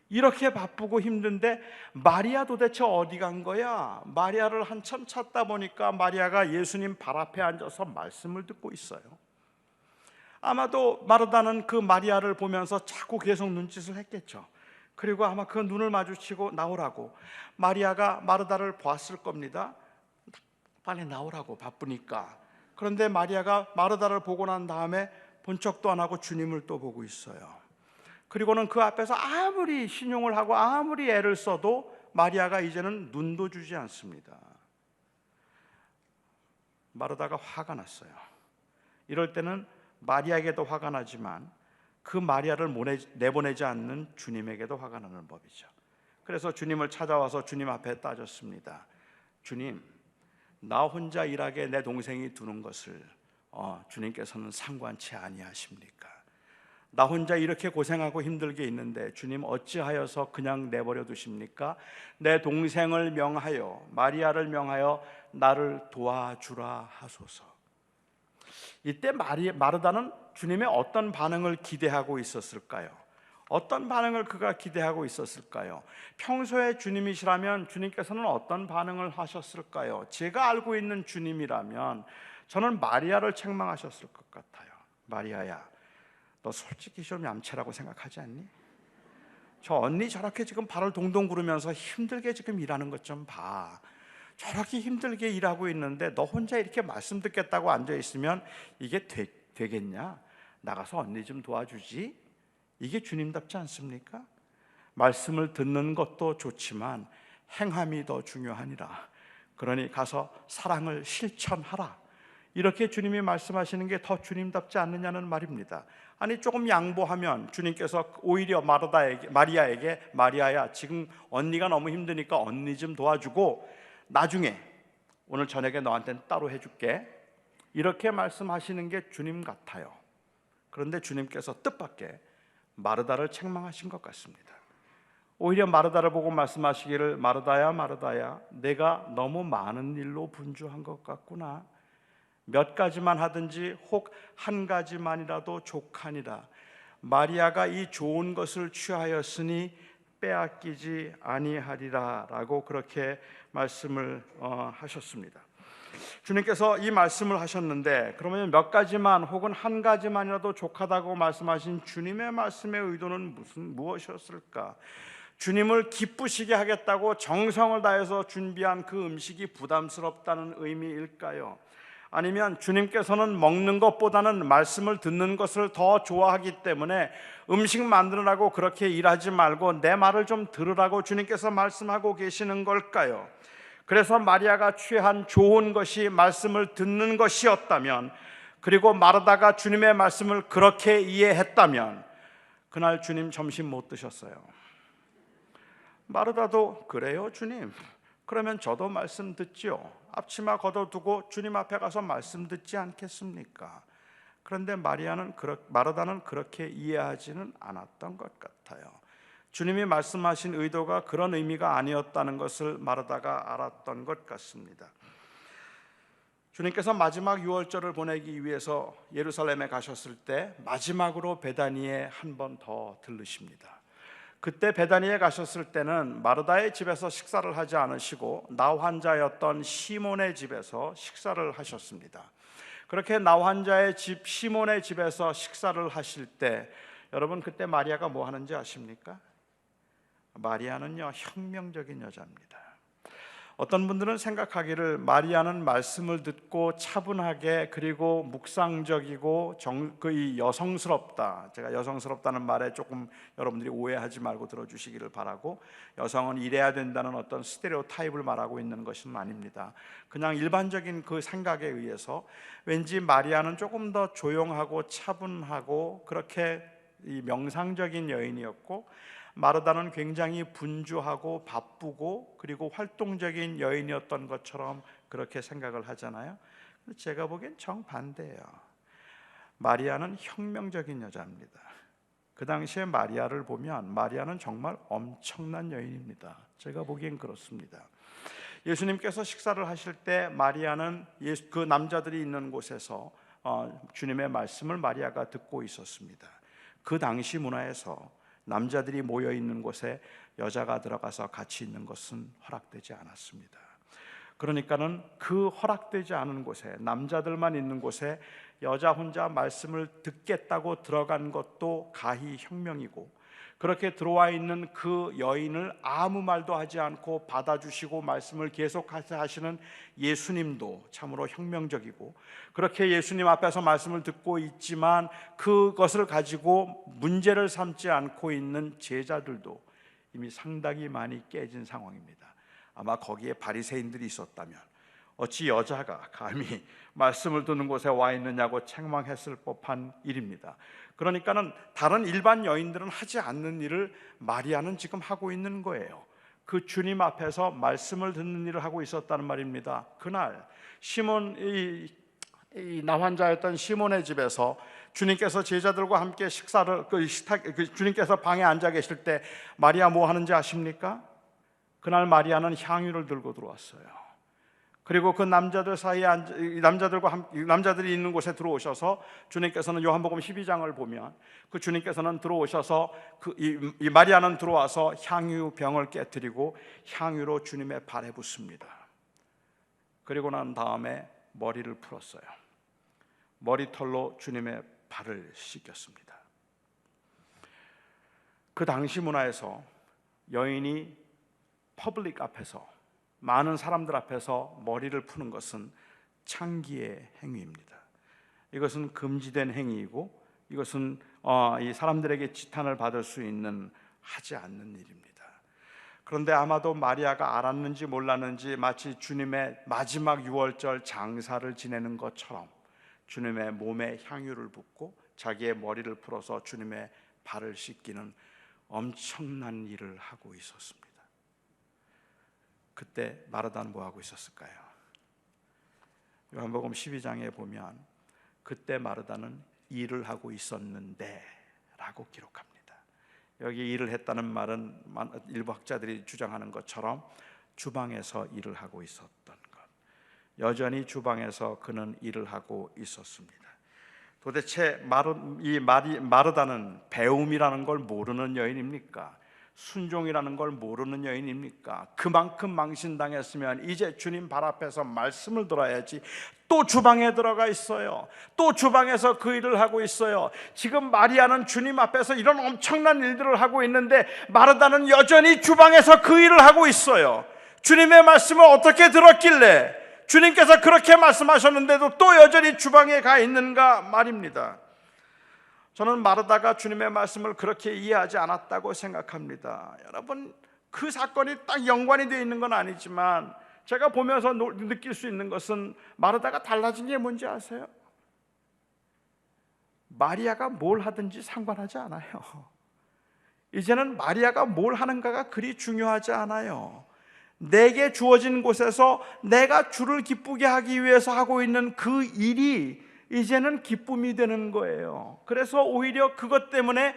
이렇게 바쁘고 힘든데 마리아 도대체 어디 간 거야? 마리아를 한참 찾다 보니까 마리아가 예수님 발 앞에 앉아서 말씀을 듣고 있어요. 아마도 마르다는 그 마리아를 보면서 자꾸 계속 눈짓을 했겠죠. 그리고 아마 그 눈을 마주치고 나오라고, 마리아가 마르다를 보았을 겁니다. 빨리 나오라고, 바쁘니까. 그런데 마리아가 마르다를 보고 난 다음에 본 척도 안 하고 주님을 또 보고 있어요. 그리고는 그 앞에서 아무리 신용을 하고 아무리 애를 써도 마리아가 이제는 눈도 주지 않습니다. 마르다가 화가 났어요. 이럴 때는 마리아에게도 화가 나지만 그 마리아를 내보내지 않는 주님에게도 화가 나는 법이죠. 그래서 주님을 찾아와서 주님 앞에 따졌습니다. 주님, 나 혼자 일하게 내 동생이 두는 것을 주님께서는 상관치 아니하십니까? 나 혼자 이렇게 고생하고 힘들게 있는데 주님 어찌하여서 그냥 내버려 두십니까? 내 동생을 명하여, 마리아를 명하여 나를 도와주라 하소서. 이때 마르다는 주님의 어떤 반응을 기대하고 있었을까요? 어떤 반응을 그가 기대하고 있었을까요? 평소에 주님이시라면 주님께서는 어떤 반응을 하셨을까요? 제가 알고 있는 주님이라면 저는 마리아를 책망하셨을 것 같아요. 마리아야, 너 솔직히 좀 얌체라고 생각하지 않니? 저 언니 저렇게 지금 발을 동동 구르면서 힘들게 지금 일하는 것 좀 봐. 저렇게 힘들게 일하고 있는데 너 혼자 이렇게 말씀 듣겠다고 앉아있으면 이게 되겠냐? 나가서 언니 좀 도와주지? 이게 주님답지 않습니까? 말씀을 듣는 것도 좋지만 행함이 더 중요하니라. 그러니 가서 사랑을 실천하라. 이렇게 주님이 말씀하시는 게 더 주님답지 않느냐는 말입니다. 아니 조금 양보하면 주님께서 오히려 마리아에게 마리아야, 지금 언니가 너무 힘드니까 언니 좀 도와주고 나중에 오늘 저녁에 너한테는 따로 해줄게, 이렇게 말씀하시는 게 주님 같아요. 그런데 주님께서 뜻밖의 마르다를 책망하신 것 같습니다. 오히려 마르다를 보고 말씀하시기를, 마르다야 마르다야, 내가 너무 많은 일로 분주한 것 같구나. 몇 가지만 하든지 혹 한 가지만이라도 족하니라. 마리아가 이 좋은 것을 취하였으니 빼앗기지 아니하리라 라고 그렇게 말씀을 하셨습니다. 주님께서 이 말씀을 하셨는데, 그러면 몇 가지만 혹은 한 가지만이라도 족하다고 말씀하신 주님의 말씀의 의도는 무엇이었을까? 주님을 기쁘시게 하겠다고 정성을 다해서 준비한 그 음식이 부담스럽다는 의미일까요? 아니면 주님께서는 먹는 것보다는 말씀을 듣는 것을 더 좋아하기 때문에 음식 만드느라고 그렇게 일하지 말고 내 말을 좀 들으라고 주님께서 말씀하고 계시는 걸까요? 그래서 마리아가 취한 좋은 것이 말씀을 듣는 것이었다면, 그리고 마르다가 주님의 말씀을 그렇게 이해했다면 그날 주님 점심 못 드셨어요. 마르다도 그래요 주님, 그러면 저도 말씀 듣지요. 앞치마 걷어두고 주님 앞에 가서 말씀 듣지 않겠습니까? 그런데 마르다는 그렇게 이해하지는 않았던 것 같아요. 주님이 말씀하신 의도가 그런 의미가 아니었다는 것을 마르다가 알았던 것 같습니다. 주님께서 마지막 유월절을 보내기 위해서 예루살렘에 가셨을 때 마지막으로 베다니에 한 번 더 들르십니다. 그때 베다니에 가셨을 때는 마르다의 집에서 식사를 하지 않으시고 나 환자였던 시몬의 집에서 식사를 하셨습니다. 그렇게 나 환자의 집 시몬의 집에서 식사를 하실 때 여러분, 그때 마리아가 뭐 하는지 아십니까? 마리아는요, 혁명적인 여자입니다. 어떤 분들은 생각하기를 마리아는 말씀을 듣고 차분하게, 그리고 묵상적이고 이 여성스럽다. 제가 여성스럽다는 말에 조금 여러분들이 오해하지 말고 들어주시기를 바라고, 여성은 이래야 된다는 어떤 스테레오타입을 말하고 있는 것은 아닙니다. 그냥 일반적인 그 생각에 의해서 왠지 마리아는 조금 더 조용하고 차분하고 그렇게 이 명상적인 여인이었고, 마르다는 굉장히 분주하고 바쁘고 그리고 활동적인 여인이었던 것처럼 그렇게 생각을 하잖아요. 제가 보기엔 정반대예요. 마리아는 혁명적인 여자입니다. 그 당시에 마리아를 보면 마리아는 정말 엄청난 여인입니다. 제가 보기엔 그렇습니다. 예수님께서 식사를 하실 때 마리아는 그 남자들이 있는 곳에서 주님의 말씀을 마리아가 듣고 있었습니다. 그 당시 문화에서 남자들이 모여 있는 곳에 여자가 들어가서 같이 있는 것은 허락되지 않았습니다. 그러니까는 그 허락되지 않은 곳에, 남자들만 있는 곳에 여자 혼자 말씀을 듣겠다고 들어간 것도 가히 혁명이고, 그렇게 들어와 있는 그 여인을 아무 말도 하지 않고 받아주시고 말씀을 계속 하시는 예수님도 참으로 혁명적이고, 그렇게 예수님 앞에서 말씀을 듣고 있지만 그것을 가지고 문제를 삼지 않고 있는 제자들도 이미 상당히 많이 깨진 상황입니다. 아마 거기에 바리새인들이 있었다면 어찌 여자가 감히 말씀을 듣는 곳에 와 있느냐고 책망했을 법한 일입니다. 그러니까는 다른 일반 여인들은 하지 않는 일을 마리아는 지금 하고 있는 거예요. 그 주님 앞에서 말씀을 듣는 일을 하고 있었다는 말입니다. 그날 시몬, 이 나환자였던 시몬의 집에서 주님께서 제자들과 함께 주님께서 방에 앉아 계실 때 마리아 뭐 하는지 아십니까? 그날 마리아는 향유를 들고 들어왔어요. 그리고 그 남자들 사이에 남자들이 있는 곳에 들어오셔서 주님께서는 요한복음 12장을 보면 그 주님께서는 들어오셔서 이 마리아는 들어와서 향유 병을 깨뜨리고 향유로 주님의 발에 붓습니다. 그리고 난 다음에 머리를 풀었어요. 머리털로 주님의 발을 씻겼습니다. 그 당시 문화에서 여인이 퍼블릭 앞에서, 많은 사람들 앞에서 머리를 푸는 것은 창기의 행위입니다. 이것은 금지된 행위이고, 이것은 이 사람들에게 지탄을 받을 수 있는 하지 않는 일입니다. 그런데 아마도 마리아가 알았는지 몰랐는지 마치 주님의 마지막 유월절 장사를 지내는 것처럼 주님의 몸에 향유를 붓고 자기의 머리를 풀어서 주님의 발을 씻기는 엄청난 일을 하고 있었습니다. 그때 마르다는 뭐 하고 있었을까요? 요한복음 12장에 보면 그때 마르다는 일을 하고 있었는데 라고 기록합니다. 여기 일을 했다는 말은 일부 학자들이 주장하는 것처럼 주방에서 일을 하고 있었던 것, 여전히 주방에서 그는 일을 하고 있었습니다. 도대체 마르다는 배움이라는 걸 모르는 여인입니까? 순종이라는 걸 모르는 여인입니까? 그만큼 망신당했으면 이제 주님 발 앞에서 말씀을 들어야지. 또 주방에 들어가 있어요. 또 주방에서 그 일을 하고 있어요. 지금 마리아는 주님 앞에서 이런 엄청난 일들을 하고 있는데 마르다는 여전히 주방에서 그 일을 하고 있어요. 주님의 말씀을 어떻게 들었길래 주님께서 그렇게 말씀하셨는데도 또 여전히 주방에 가 있는가 말입니다. 저는 마르다가 주님의 말씀을 그렇게 이해하지 않았다고 생각합니다. 여러분, 그 사건이 딱 연관이 되어 있는 건 아니지만 제가 보면서 느낄 수 있는 것은 마르다가 달라진 게 뭔지 아세요? 마리아가 뭘 하든지 상관하지 않아요. 이제는 마리아가 뭘 하는가가 그리 중요하지 않아요. 내게 주어진 곳에서 내가 주를 기쁘게 하기 위해서 하고 있는 그 일이 이제는 기쁨이 되는 거예요. 그래서 오히려 그것 때문에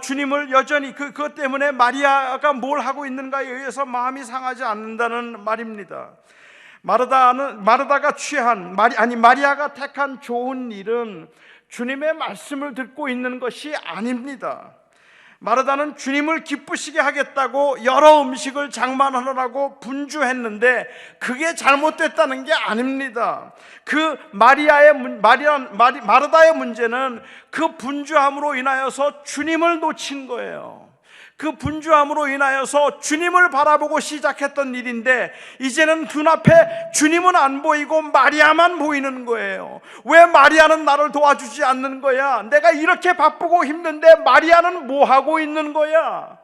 주님을 여전히 그것 때문에 마리아가 뭘 하고 있는가에 의해서 마음이 상하지 않는다는 말입니다. 마리아가 택한 좋은 일은 주님의 말씀을 듣고 있는 것이 아닙니다. 마르다는 주님을 기쁘시게 하겠다고 여러 음식을 장만하느라고 분주했는데 그게 잘못됐다는 게 아닙니다. 마르다의 문제는 그 분주함으로 인하여서 주님을 놓친 거예요. 그 분주함으로 인하여서 주님을 바라보고 시작했던 일인데 이제는 눈앞에 주님은 안 보이고 마리아만 보이는 거예요. 왜 마리아는 나를 도와주지 않는 거야? 내가 이렇게 바쁘고 힘든데 마리아는 뭐 하고 있는 거야?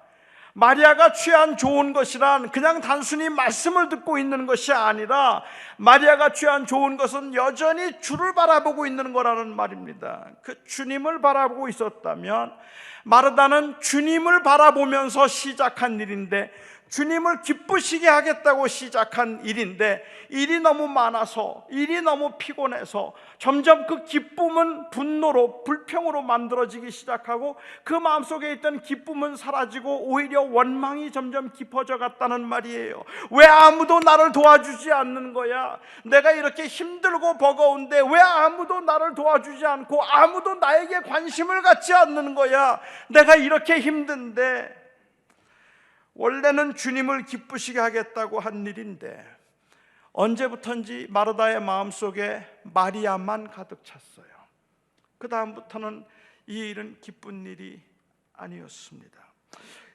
마리아가 취한 좋은 것이란 그냥 단순히 말씀을 듣고 있는 것이 아니라 마리아가 취한 좋은 것은 여전히 주를 바라보고 있는 거라는 말입니다. 그 주님을 바라보고 있었다면 마르다는 주님을 바라보면서 시작한 일인데 주님을 기쁘시게 하겠다고 시작한 일인데 일이 너무 많아서 일이 너무 피곤해서 점점 그 기쁨은 분노로 불평으로 만들어지기 시작하고 그 마음속에 있던 기쁨은 사라지고 오히려 원망이 점점 깊어져 갔다는 말이에요. 왜 아무도 나를 도와주지 않는 거야? 내가 이렇게 힘들고 버거운데 왜 아무도 나를 도와주지 않고 아무도 나에게 관심을 갖지 않는 거야? 내가 이렇게 힘든데. 원래는 주님을 기쁘시게 하겠다고 한 일인데 언제부턴지 마르다의 마음속에 마리아만 가득 찼어요. 그 다음부터는 이 일은 기쁜 일이 아니었습니다.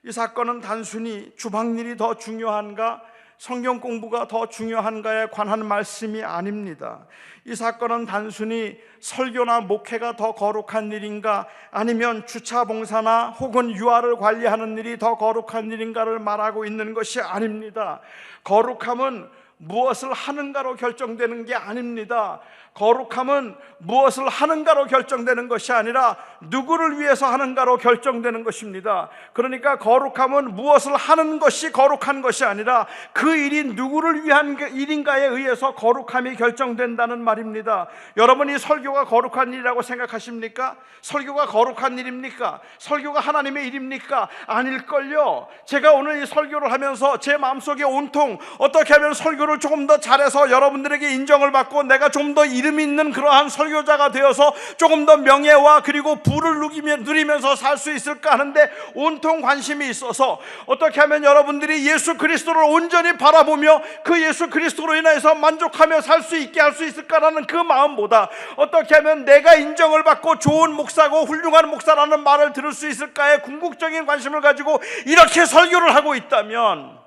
이 사건은 단순히 주방일이 더 중요한가, 성경 공부가 더 중요한가에 관한 말씀이 아닙니다. 이 사건은 단순히 설교나 목회가 더 거룩한 일인가, 아니면 주차 봉사나 혹은 유아를 관리하는 일이 더 거룩한 일인가를 말하고 있는 것이 아닙니다. 거룩함은 무엇을 하는가로 결정되는 게 아닙니다. 거룩함은 무엇을 하는가로 결정되는 것이 아니라 누구를 위해서 하는가로 결정되는 것입니다. 그러니까 거룩함은 무엇을 하는 것이 거룩한 것이 아니라 그 일이 누구를 위한 일인가에 의해서 거룩함이 결정된다는 말입니다. 여러분이 설교가 거룩한 일이라고 생각하십니까? 설교가 거룩한 일입니까? 설교가 하나님의 일입니까? 아닐걸요. 제가 오늘 이 설교를 하면서 제 마음속에 온통 어떻게 하면 설교를 조금 더 잘해서 여러분들에게 인정을 받고 내가 좀 더 이름이 있는 그러한 설교자가 되어서 조금 더 명예와 그리고 부를 누리면서 살 수 있을까 하는데 온통 관심이 있어서 어떻게 하면 여러분들이 예수 그리스도를 온전히 바라보며 그 예수 그리스도로 인해서 만족하며 살 수 있게 할 수 있을까라는 그 마음보다 어떻게 하면 내가 인정을 받고 좋은 목사고 훌륭한 목사라는 말을 들을 수 있을까에 궁극적인 관심을 가지고 이렇게 설교를 하고 있다면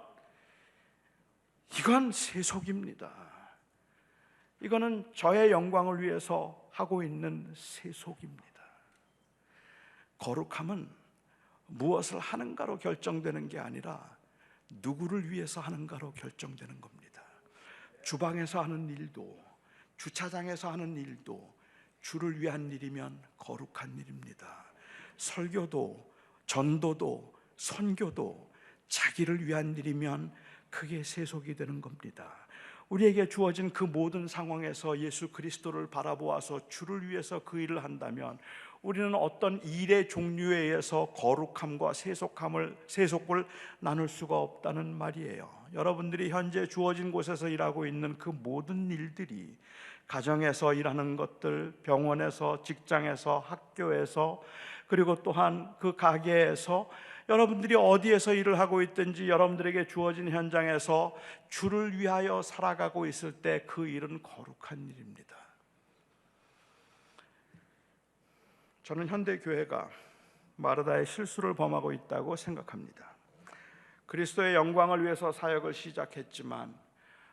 이건 세속입니다. 이거는 저의 영광을 위해서 하고 있는 세속입니다. 거룩함은 무엇을 하는가로 결정되는 게 아니라 누구를 위해서 하는가로 결정되는 겁니다. 주방에서 하는 일도 주차장에서 하는 일도 주를 위한 일이면 거룩한 일입니다. 설교도 전도도 선교도 자기를 위한 일이면 그게 세속이 되는 겁니다. 우리에게 주어진 그 모든 상황에서 예수 그리스도를 바라보아서 주를 위해서 그 일을 한다면 우리는 어떤 일의 종류에 의해서 거룩함과 세속을 나눌 수가 없다는 말이에요. 여러분들이 현재 주어진 곳에서 일하고 있는 그 모든 일들이 가정에서 일하는 것들, 병원에서, 직장에서, 학교에서, 그리고 또한 그 가게에서 여러분들이 어디에서 일을 하고 있든지 여러분들에게 주어진 현장에서 주를 위하여 살아가고 있을 때 그 일은 거룩한 일입니다. 저는 현대 교회가 마르다의 실수를 범하고 있다고 생각합니다. 그리스도의 영광을 위해서 사역을 시작했지만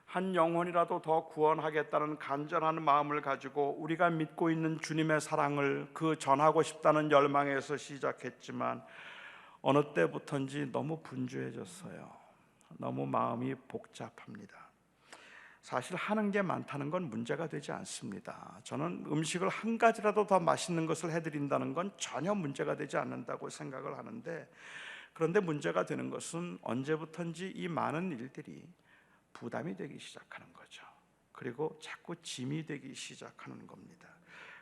한 영혼이라도 더 구원하겠다는 간절한 마음을 가지고 우리가 믿고 있는 주님의 사랑을 그 전하고 싶다는 열망에서 시작했지만 어느 때부터인지 너무 분주해졌어요. 너무 마음이 복잡합니다. 사실 하는 게 많다는 건 문제가 되지 않습니다. 저는 음식을 한 가지라도 더 맛있는 것을 해드린다는 건 전혀 문제가 되지 않는다고 생각을 하는데, 그런데 문제가 되는 것은 언제부턴지 이 많은 일들이 부담이 되기 시작하는 거죠. 그리고 자꾸 짐이 되기 시작하는 겁니다.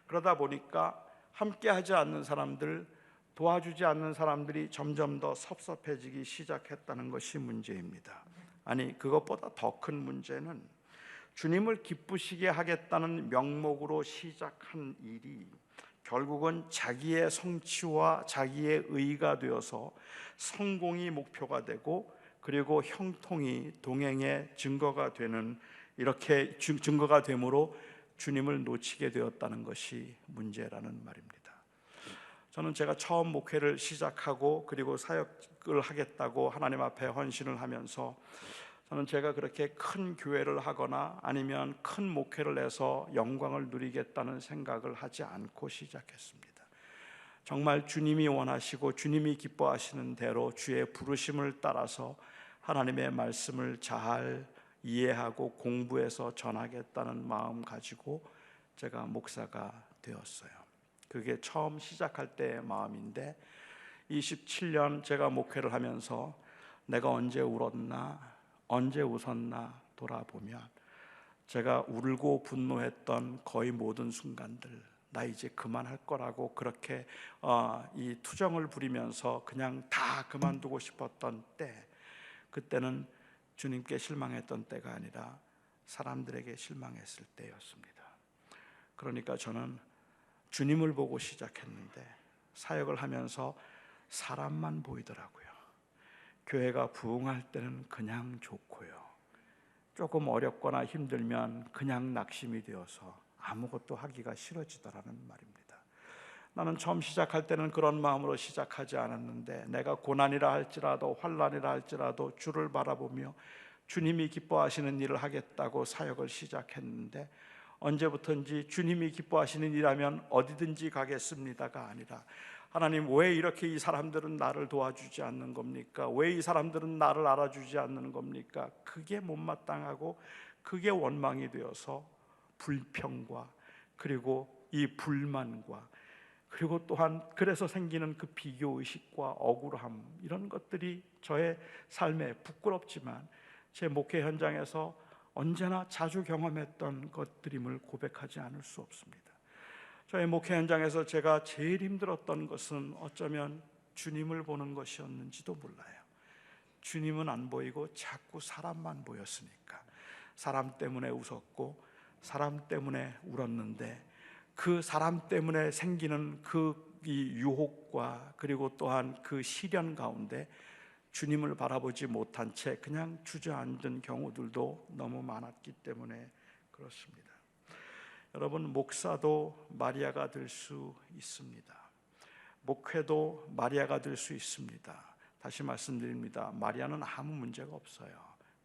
그러다 보니까 함께 하지 않는 사람들, 도와주지 않는 사람들이 점점 더 섭섭해지기 시작했다는 것이 문제입니다. 아니, 그것보다 더 큰 문제는 주님을 기쁘시게 하겠다는 명목으로 시작한 일이 결국은 자기의 성취와 자기의 의가 되어서 성공이 목표가 되고, 그리고 형통이 동행의 증거가 되는, 이렇게 증거가 되므로 주님을 놓치게 되었다는 것이 문제라는 말입니다. 저는 제가 처음 목회를 시작하고 그리고 사역을 하겠다고 하나님 앞에 헌신을 하면서, 저는 제가 그렇게 큰 교회를 하거나 아니면 큰 목회를 해서 영광을 누리겠다는 생각을 하지 않고 시작했습니다. 정말 주님이 원하시고 주님이 기뻐하시는 대로 주의 부르심을 따라서 하나님의 말씀을 잘 이해하고 공부해서 전하겠다는 마음 가지고 제가 목사가 되었어요. 그게 처음 시작할 때의 마음인데, 27년 제가 목회를 하면서 내가 언제 울었나, 언제 웃었나 돌아보면 제가 울고 분노했던 거의 모든 순간들, 나 이제 그만할 거라고 그렇게 이 투정을 부리면서 그냥 다 그만두고 싶었던 때, 그때는 주님께 실망했던 때가 아니라 사람들에게 실망했을 때였습니다. 그러니까 저는 주님을 보고 시작했는데 사역을 하면서 사람만 보이더라고요. 교회가 부흥할 때는 그냥 좋고요, 조금 어렵거나 힘들면 그냥 낙심이 되어서 아무것도 하기가 싫어지더라는 말입니다. 나는 처음 시작할 때는 그런 마음으로 시작하지 않았는데, 내가 고난이라 할지라도 환난이라 할지라도 주를 바라보며 주님이 기뻐하시는 일을 하겠다고 사역을 시작했는데, 언제부턴지 주님이 기뻐하시는 일하면 어디든지 가겠습니다가 아니라, 하나님 왜 이렇게 이 사람들은 나를 도와주지 않는 겁니까? 왜 이 사람들은 나를 알아주지 않는 겁니까? 그게 못마땅하고 그게 원망이 되어서 불평과 그리고 이 불만과, 그리고 또한 그래서 생기는 그 비교의식과 억울함, 이런 것들이 저의 삶에 부끄럽지만 제 목회 현장에서 언제나 자주 경험했던 것들임을 고백하지 않을 수 없습니다. 저의 목회 현장에서 제가 제일 힘들었던 것은 어쩌면 주님을 보는 것이었는지도 몰라요. 주님은 안 보이고 자꾸 사람만 보였으니까 사람 때문에 웃었고 사람 때문에 울었는데, 그 사람 때문에 생기는 그 이 유혹과 그리고 또한 그 시련 가운데 주님을 바라보지 못한 채 그냥 주저앉은 경우들도 너무 많았기 때문에 그렇습니다. 여러분, 목사도 마리아가 될 수 있습니다. 목회도 마리아가 될 수 있습니다. 다시 말씀드립니다. 마리아는 아무 문제가 없어요.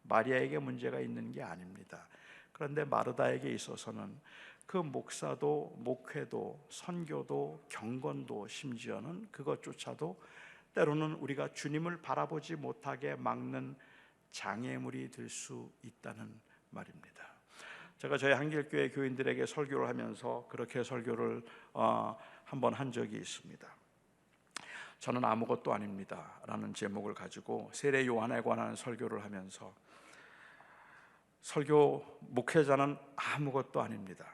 마리아에게 문제가 있는 게 아닙니다. 그런데 마르다에게 있어서는 그 목사도 목회도 선교도 경건도 심지어는 그것조차도 때로는 우리가 주님을 바라보지 못하게 막는 장애물이 될 수 있다는 말입니다. 제가 저희 한길교회 교인들에게 설교를 하면서 그렇게 설교를 한번 한 적이 있습니다. 저는 아무것도 아닙니다 라는 제목을 가지고 세례 요한에 관한 설교를 하면서, 설교 목회자는 아무것도 아닙니다.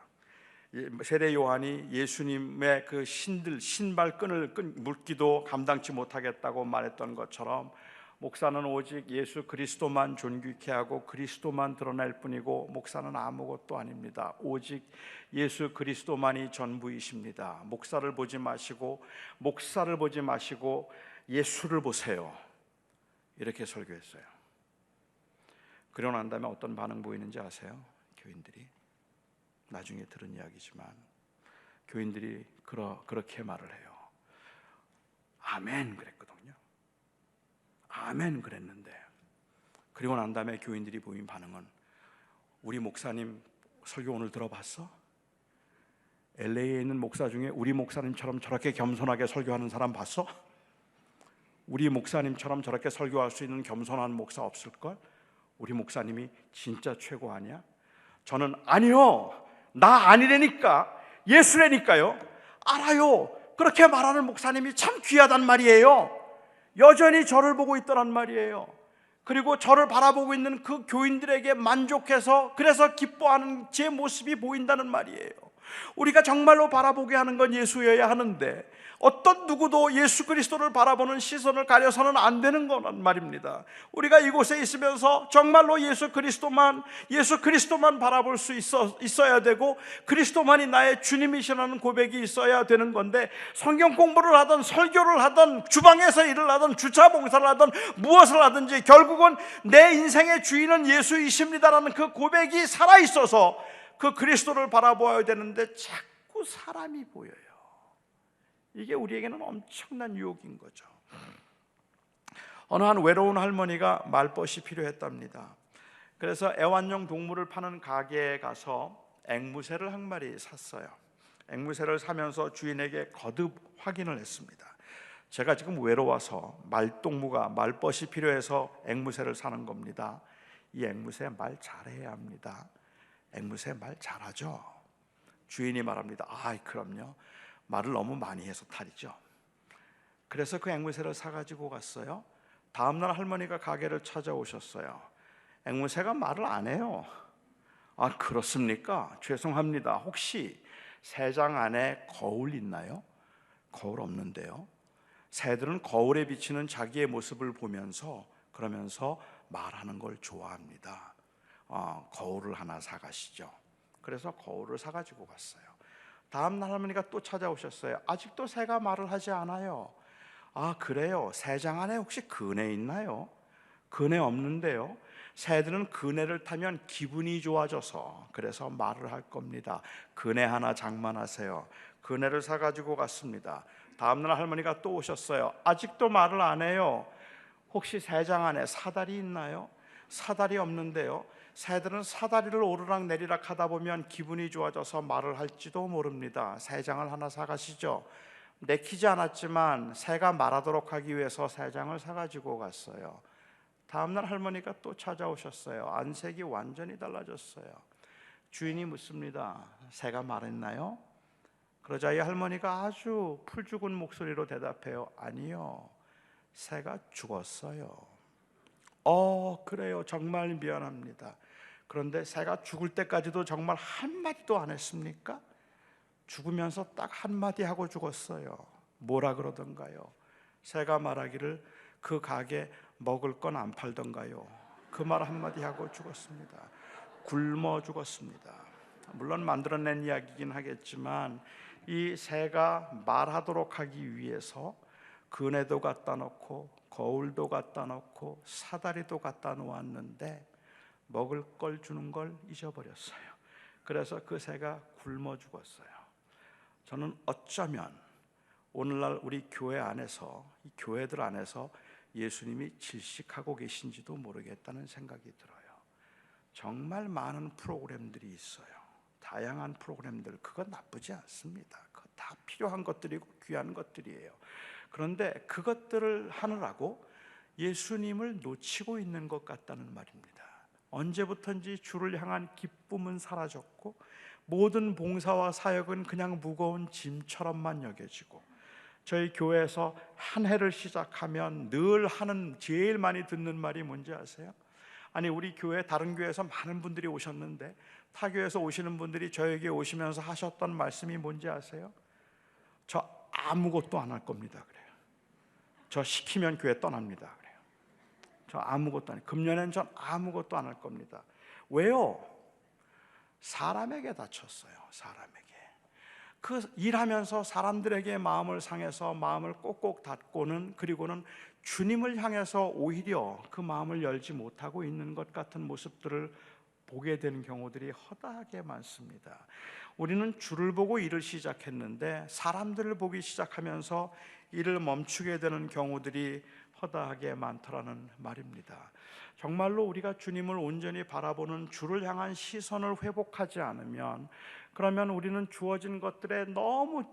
세례 요한이 예수님의 그 신발끈을 묶기도 감당치 못하겠다고 말했던 것처럼, 목사는 오직 예수 그리스도만 존귀케 하고 그리스도만 드러낼 뿐이고 목사는 아무것도 아닙니다. 오직 예수 그리스도만이 전부이십니다. 목사를 보지 마시고 예수를 보세요. 이렇게 설교했어요. 그러고 난 다음에 어떤 반응 보이는지 아세요? 교인들이, 나중에 들은 이야기지만 교인들이 그렇게 말을 해요. 아멘 그랬거든요. 아멘 그랬는데, 그리고 난 다음에 교인들이 보인 반응은, 우리 목사님 설교 오늘 들어봤어? LA에 있는 목사 중에 우리 목사님처럼 저렇게 겸손하게 설교하는 사람 봤어? 우리 목사님처럼 저렇게 설교할 수 있는 겸손한 목사 없을걸? 우리 목사님이 진짜 최고 아니야? 저는 아니요, 나 아니라니까, 예수라니까요. 알아요. 그렇게 말하는 목사님이 참 귀하단 말이에요. 여전히 저를 보고 있더란 말이에요. 그리고 저를 바라보고 있는 그 교인들에게 만족해서 그래서 기뻐하는 제 모습이 보인다는 말이에요. 우리가 정말로 바라보게 하는 건 예수여야 하는데 어떤 누구도 예수 그리스도를 바라보는 시선을 가려서는 안 되는 거란 말입니다. 우리가 이곳에 있으면서 정말로 예수 그리스도만 바라볼 수 있어야 되고, 그리스도만이 나의 주님이시라는 고백이 있어야 되는 건데, 성경 공부를 하든 설교를 하든 주방에서 일을 하든 주차 봉사를 하든 무엇을 하든지 결국은 내 인생의 주인은 예수이십니다라는 그 고백이 살아있어서 그 그리스도를 바라보아야 되는데 자꾸 사람이 보여요. 이게 우리에게는 엄청난 유혹인 거죠. 어느 한 외로운 할머니가 말벗이 필요했답니다. 그래서 애완용 동물을 파는 가게에 가서 앵무새를 한 마리 샀어요. 앵무새를 사면서 주인에게 거듭 확인을 했습니다. 제가 지금 외로워서 말벗이 필요해서 앵무새를 사는 겁니다. 이 앵무새 말 잘해야 합니다. 앵무새 말 잘하죠? 주인이 말합니다. 그럼요. 말을 너무 많이 해서 탈이죠. 그래서 그 앵무새를 사가지고 갔어요. 다음날 할머니가 가게를 찾아오셨어요. 앵무새가 말을 안 해요. 그렇습니까? 죄송합니다. 혹시 새장 안에 거울 있나요? 거울 없는데요. 새들은 거울에 비치는 자기의 모습을 보면서 그러면서 말하는 걸 좋아합니다. 거울을 하나 사가시죠. 그래서 거울을 사가지고 갔어요. 다음 날 할머니가 또 찾아오셨어요. 아직도 새가 말을 하지 않아요. 그래요. 새장 안에 혹시 그네 있나요? 그네 없는데요. 새들은 그네를 타면 기분이 좋아져서 그래서 말을 할 겁니다. 그네 하나 장만하세요. 그네를 사가지고 갔습니다. 다음날 할머니가 또 오셨어요. 아직도 말을 안 해요. 혹시 새장 안에 사다리 있나요? 사다리 없는데요. 새들은 사다리를 오르락 내리락 하다 보면 기분이 좋아져서 말을 할지도 모릅니다. 새장을 하나 사가시죠. 내키지 않았지만 새가 말하도록 하기 위해서 새장을 사가지고 갔어요. 다음날 할머니가 또 찾아오셨어요. 안색이 완전히 달라졌어요. 주인이 묻습니다. 새가 말했나요? 그러자 이 할머니가 아주 풀죽은 목소리로 대답해요. 아니요, 새가 죽었어요. 그래요. 정말 미안합니다. 그런데 새가 죽을 때까지도 정말 한마디도 안 했습니까? 죽으면서 딱 한마디 하고 죽었어요. 뭐라 그러던가요? 새가 말하기를 그 가게 먹을 건 안 팔던가요? 그 말 한마디 하고 죽었습니다. 굶어 죽었습니다. 물론 만들어낸 이야기이긴 하겠지만 이 새가 말하도록 하기 위해서 그네도 갖다 놓고 거울도 갖다 놓고 사다리도 갖다 놓았는데 먹을 걸 주는 걸 잊어버렸어요. 그래서 그 새가 굶어 죽었어요. 저는 어쩌면 오늘날 우리 교회 안에서, 이 교회들 안에서 예수님이 질식하고 계신지도 모르겠다는 생각이 들어요. 정말 많은 프로그램들이 있어요. 다양한 프로그램들, 그건 나쁘지 않습니다. 그거 다 필요한 것들이고 귀한 것들이에요. 그런데 그것들을 하느라고 예수님을 놓치고 있는 것 같다는 말입니다. 언제부턴지 주를 향한 기쁨은 사라졌고 모든 봉사와 사역은 그냥 무거운 짐처럼만 여겨지고, 저희 교회에서 한 해를 시작하면 늘 하는, 제일 많이 듣는 말이 뭔지 아세요? 아니, 우리 교회 다른 교회에서 많은 분들이 오셨는데 타 교회에서 오시는 분들이 저에게 오시면서 하셨던 말씀이 뭔지 아세요? 저 아무것도 안 할 겁니다 그래요. 저 시키면 교회 떠납니다 그래요. 저 아무것도 안 해요. 금년엔 전 아무것도 안 할 겁니다. 왜요? 사람에게 다쳤어요. 사람에게. 그 일하면서 사람들에게 마음을 상해서 마음을 꼭꼭 닫고는, 그리고는 주님을 향해서 오히려 그 마음을 열지 못하고 있는 것 같은 모습들을 보게 되는 경우들이 허다하게 많습니다. 우리는 주를 보고 일을 시작했는데 사람들을 보기 시작하면서 일을 멈추게 되는 경우들이 허다하게 많더라는 말입니다. 정말로 우리가 주님을 온전히 바라보는 주를 향한 시선을 회복하지 않으면, 그러면 우리는 주어진 것들에 너무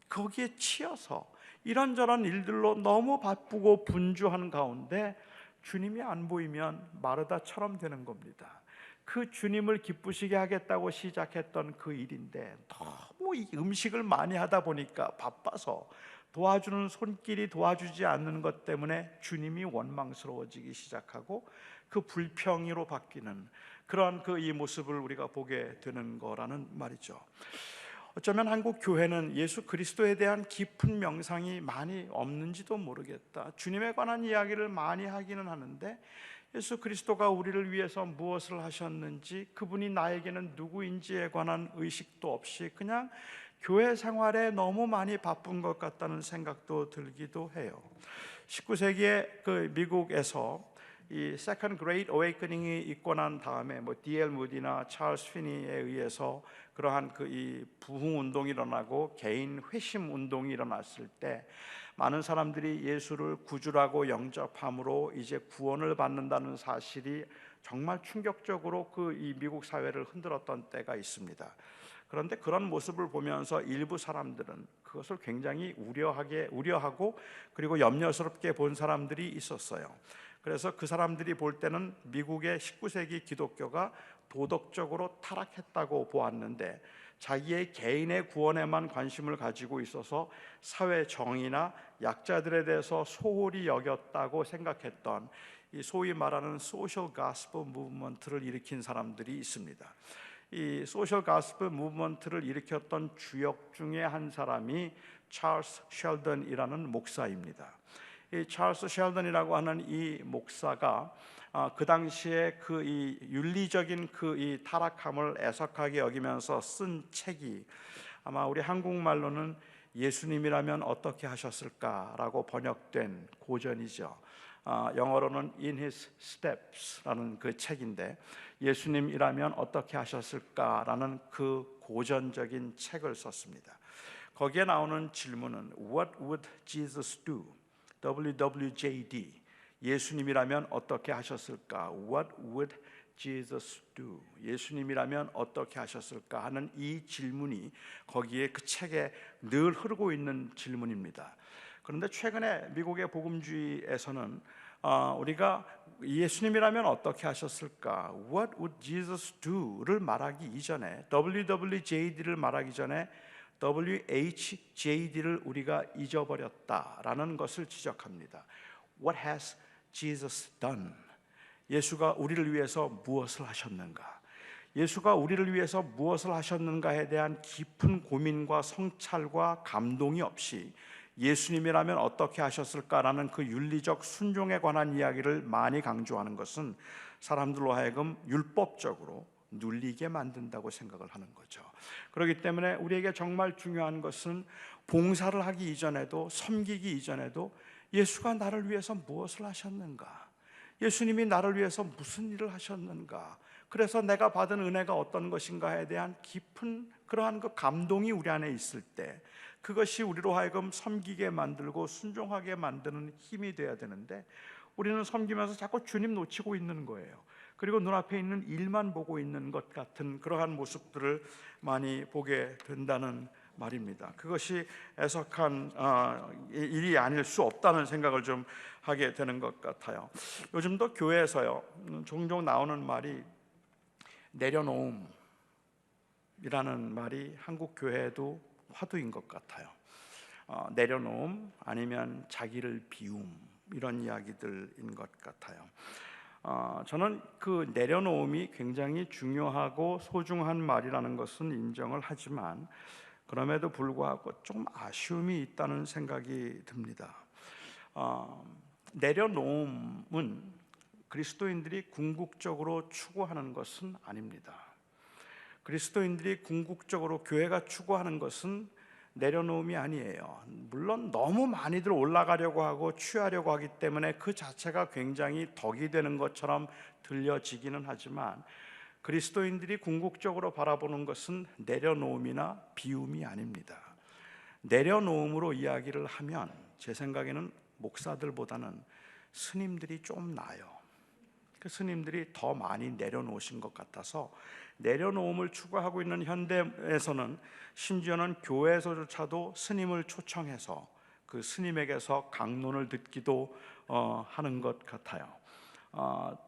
거기에 치여서 이런저런 일들로 너무 바쁘고 분주한 가운데 주님이 안 보이면 마르다처럼 되는 겁니다. 그 주님을 기쁘시게 하겠다고 시작했던 그 일인데 너무 이 음식을 많이 하다 보니까 바빠서 도와주는 손길이 도와주지 않는 것 때문에 주님이 원망스러워지기 시작하고 그 불평으로 바뀌는 그런 이 모습을 우리가 보게 되는 거라는 말이죠. 어쩌면 한국 교회는 예수 그리스도에 대한 깊은 명상이 많이 없는지도 모르겠다. 주님에 관한 이야기를 많이 하기는 하는데 예수 그리스도가 우리를 위해서 무엇을 하셨는지, 그분이 나에게는 누구인지에 관한 의식도 없이 그냥 교회 생활에 너무 많이 바쁜 것 같다는 생각도 들기도 해요. 19세기에 그 미국에서 이 Second Great Awakening이 있고 난 다음에 D.L. 무디나 찰스 피니에 의해서 그러한 이 부흥 운동이 일어나고 개인 회심 운동이 일어났을 때 많은 사람들이 예수를 구주라고 영접함으로 이제 구원을 받는다는 사실이 정말 충격적으로 이 미국 사회를 흔들었던 때가 있습니다. 그런데 그런 모습을 보면서 일부 사람들은 그것을 굉장히 우려하고 그리고 염려스럽게 본 사람들이 있었어요. 그래서 그 사람들이 볼 때는 미국의 19세기 기독교가 도덕적으로 타락했다고 보았는데, 자기의 개인의 구원에만 관심을 가지고 있어서 사회 정의나 약자들에 대해서 소홀히 여겼다고 생각했던 이 소위 말하는 소셜 가스펠 무브먼트를 일으킨 사람들이 있습니다. 이 소셜 가스펠 무브먼트를 일으켰던 주역 중에 한 사람이 찰스 셸던이라는 목사입니다. 이 찰스 셸던이라고 하는 이 목사가 그 당시에 이 윤리적인 이 타락함을 애석하게 여기면서 쓴 책이 아마 우리 한국말로는 예수님이라면 어떻게 하셨을까라고 번역된 고전이죠. 영어로는 In His Steps라는 그 책인데, 예수님이라면 어떻게 하셨을까라는 그 고전적인 책을 썼습니다. 거기에 나오는 질문은 What would Jesus do? WWJD. 예수님이라면 어떻게 하셨을까? What would Jesus do? 예수님이라면 어떻게 하셨을까 하는 이 질문이 거기에 그 책에 늘 흐르고 있는 질문입니다. 그런데 최근에 미국의 복음주의에서는 우리가 예수님이라면 어떻게 하셨을까? What would Jesus do?를 말하기 이전에, WWJD를 말하기 전에 WHJD를 우리가 잊어버렸다라는 것을 지적합니다. What has Jesus done? 예수가 우리를 위해서 무엇을 하셨는가? 예수가 우리를 위해서 무엇을 하셨는가에 대한 깊은 고민과 성찰과 감동이 없이 예수님이라면 어떻게 하셨을까라는 그 윤리적 순종에 관한 이야기를 많이 강조하는 것은 사람들로 하여금 율법적으로 눌리게 만든다고 생각을 하는 거죠. 그렇기 때문에 우리에게 정말 중요한 것은 봉사를 하기 이전에도, 섬기기 이전에도 예수가 나를 위해서 무엇을 하셨는가, 예수님이 나를 위해서 무슨 일을 하셨는가, 그래서 내가 받은 은혜가 어떤 것인가에 대한 깊은 그러한 그 감동이 우리 안에 있을 때, 그것이 우리로 하여금 섬기게 만들고 순종하게 만드는 힘이 돼야 되는데, 우리는 섬기면서 자꾸 주님 놓치고 있는 거예요. 그리고 눈앞에 있는 일만 보고 있는 것 같은 그러한 모습들을 많이 보게 된다는 말입니다. 그것이 애석한 일이 아닐 수 없다는 생각을 좀 하게 되는 것 같아요. 요즘도 교회에서요, 종종 나오는 말이 내려놓음이라는 말이 한국 교회에도 화두인 것 같아요. 내려놓음 아니면 자기를 비움, 이런 이야기들인 것 같아요. 저는 그 내려놓음이 굉장히 중요하고 소중한 말이라는 것은 인정을 하지만, 그럼에도 불구하고 좀 아쉬움이 있다는 생각이 듭니다. 내려놓음은 그리스도인들이 궁극적으로 추구하는 것은 아닙니다. 그리스도인들이 궁극적으로, 교회가 추구하는 것은 내려놓음이 아니에요. 물론 너무 많이들 올라가려고 하고 취하려고 하기 때문에 그 자체가 굉장히 덕이 되는 것처럼 들려지기는 하지만, 그리스도인들이 궁극적으로 바라보는 것은 내려놓음이나 비움이 아닙니다. 내려놓음으로 이야기를 하면 제 생각에는 목사들보다는 스님들이 좀 나아요. 그 스님들이 더 많이 내려놓으신 것 같아서, 내려놓음을 추구하고 있는 현대에서는 심지어는 교회에서조차도 스님을 초청해서 그 스님에게서 강론을 듣기도 하는 것 같아요.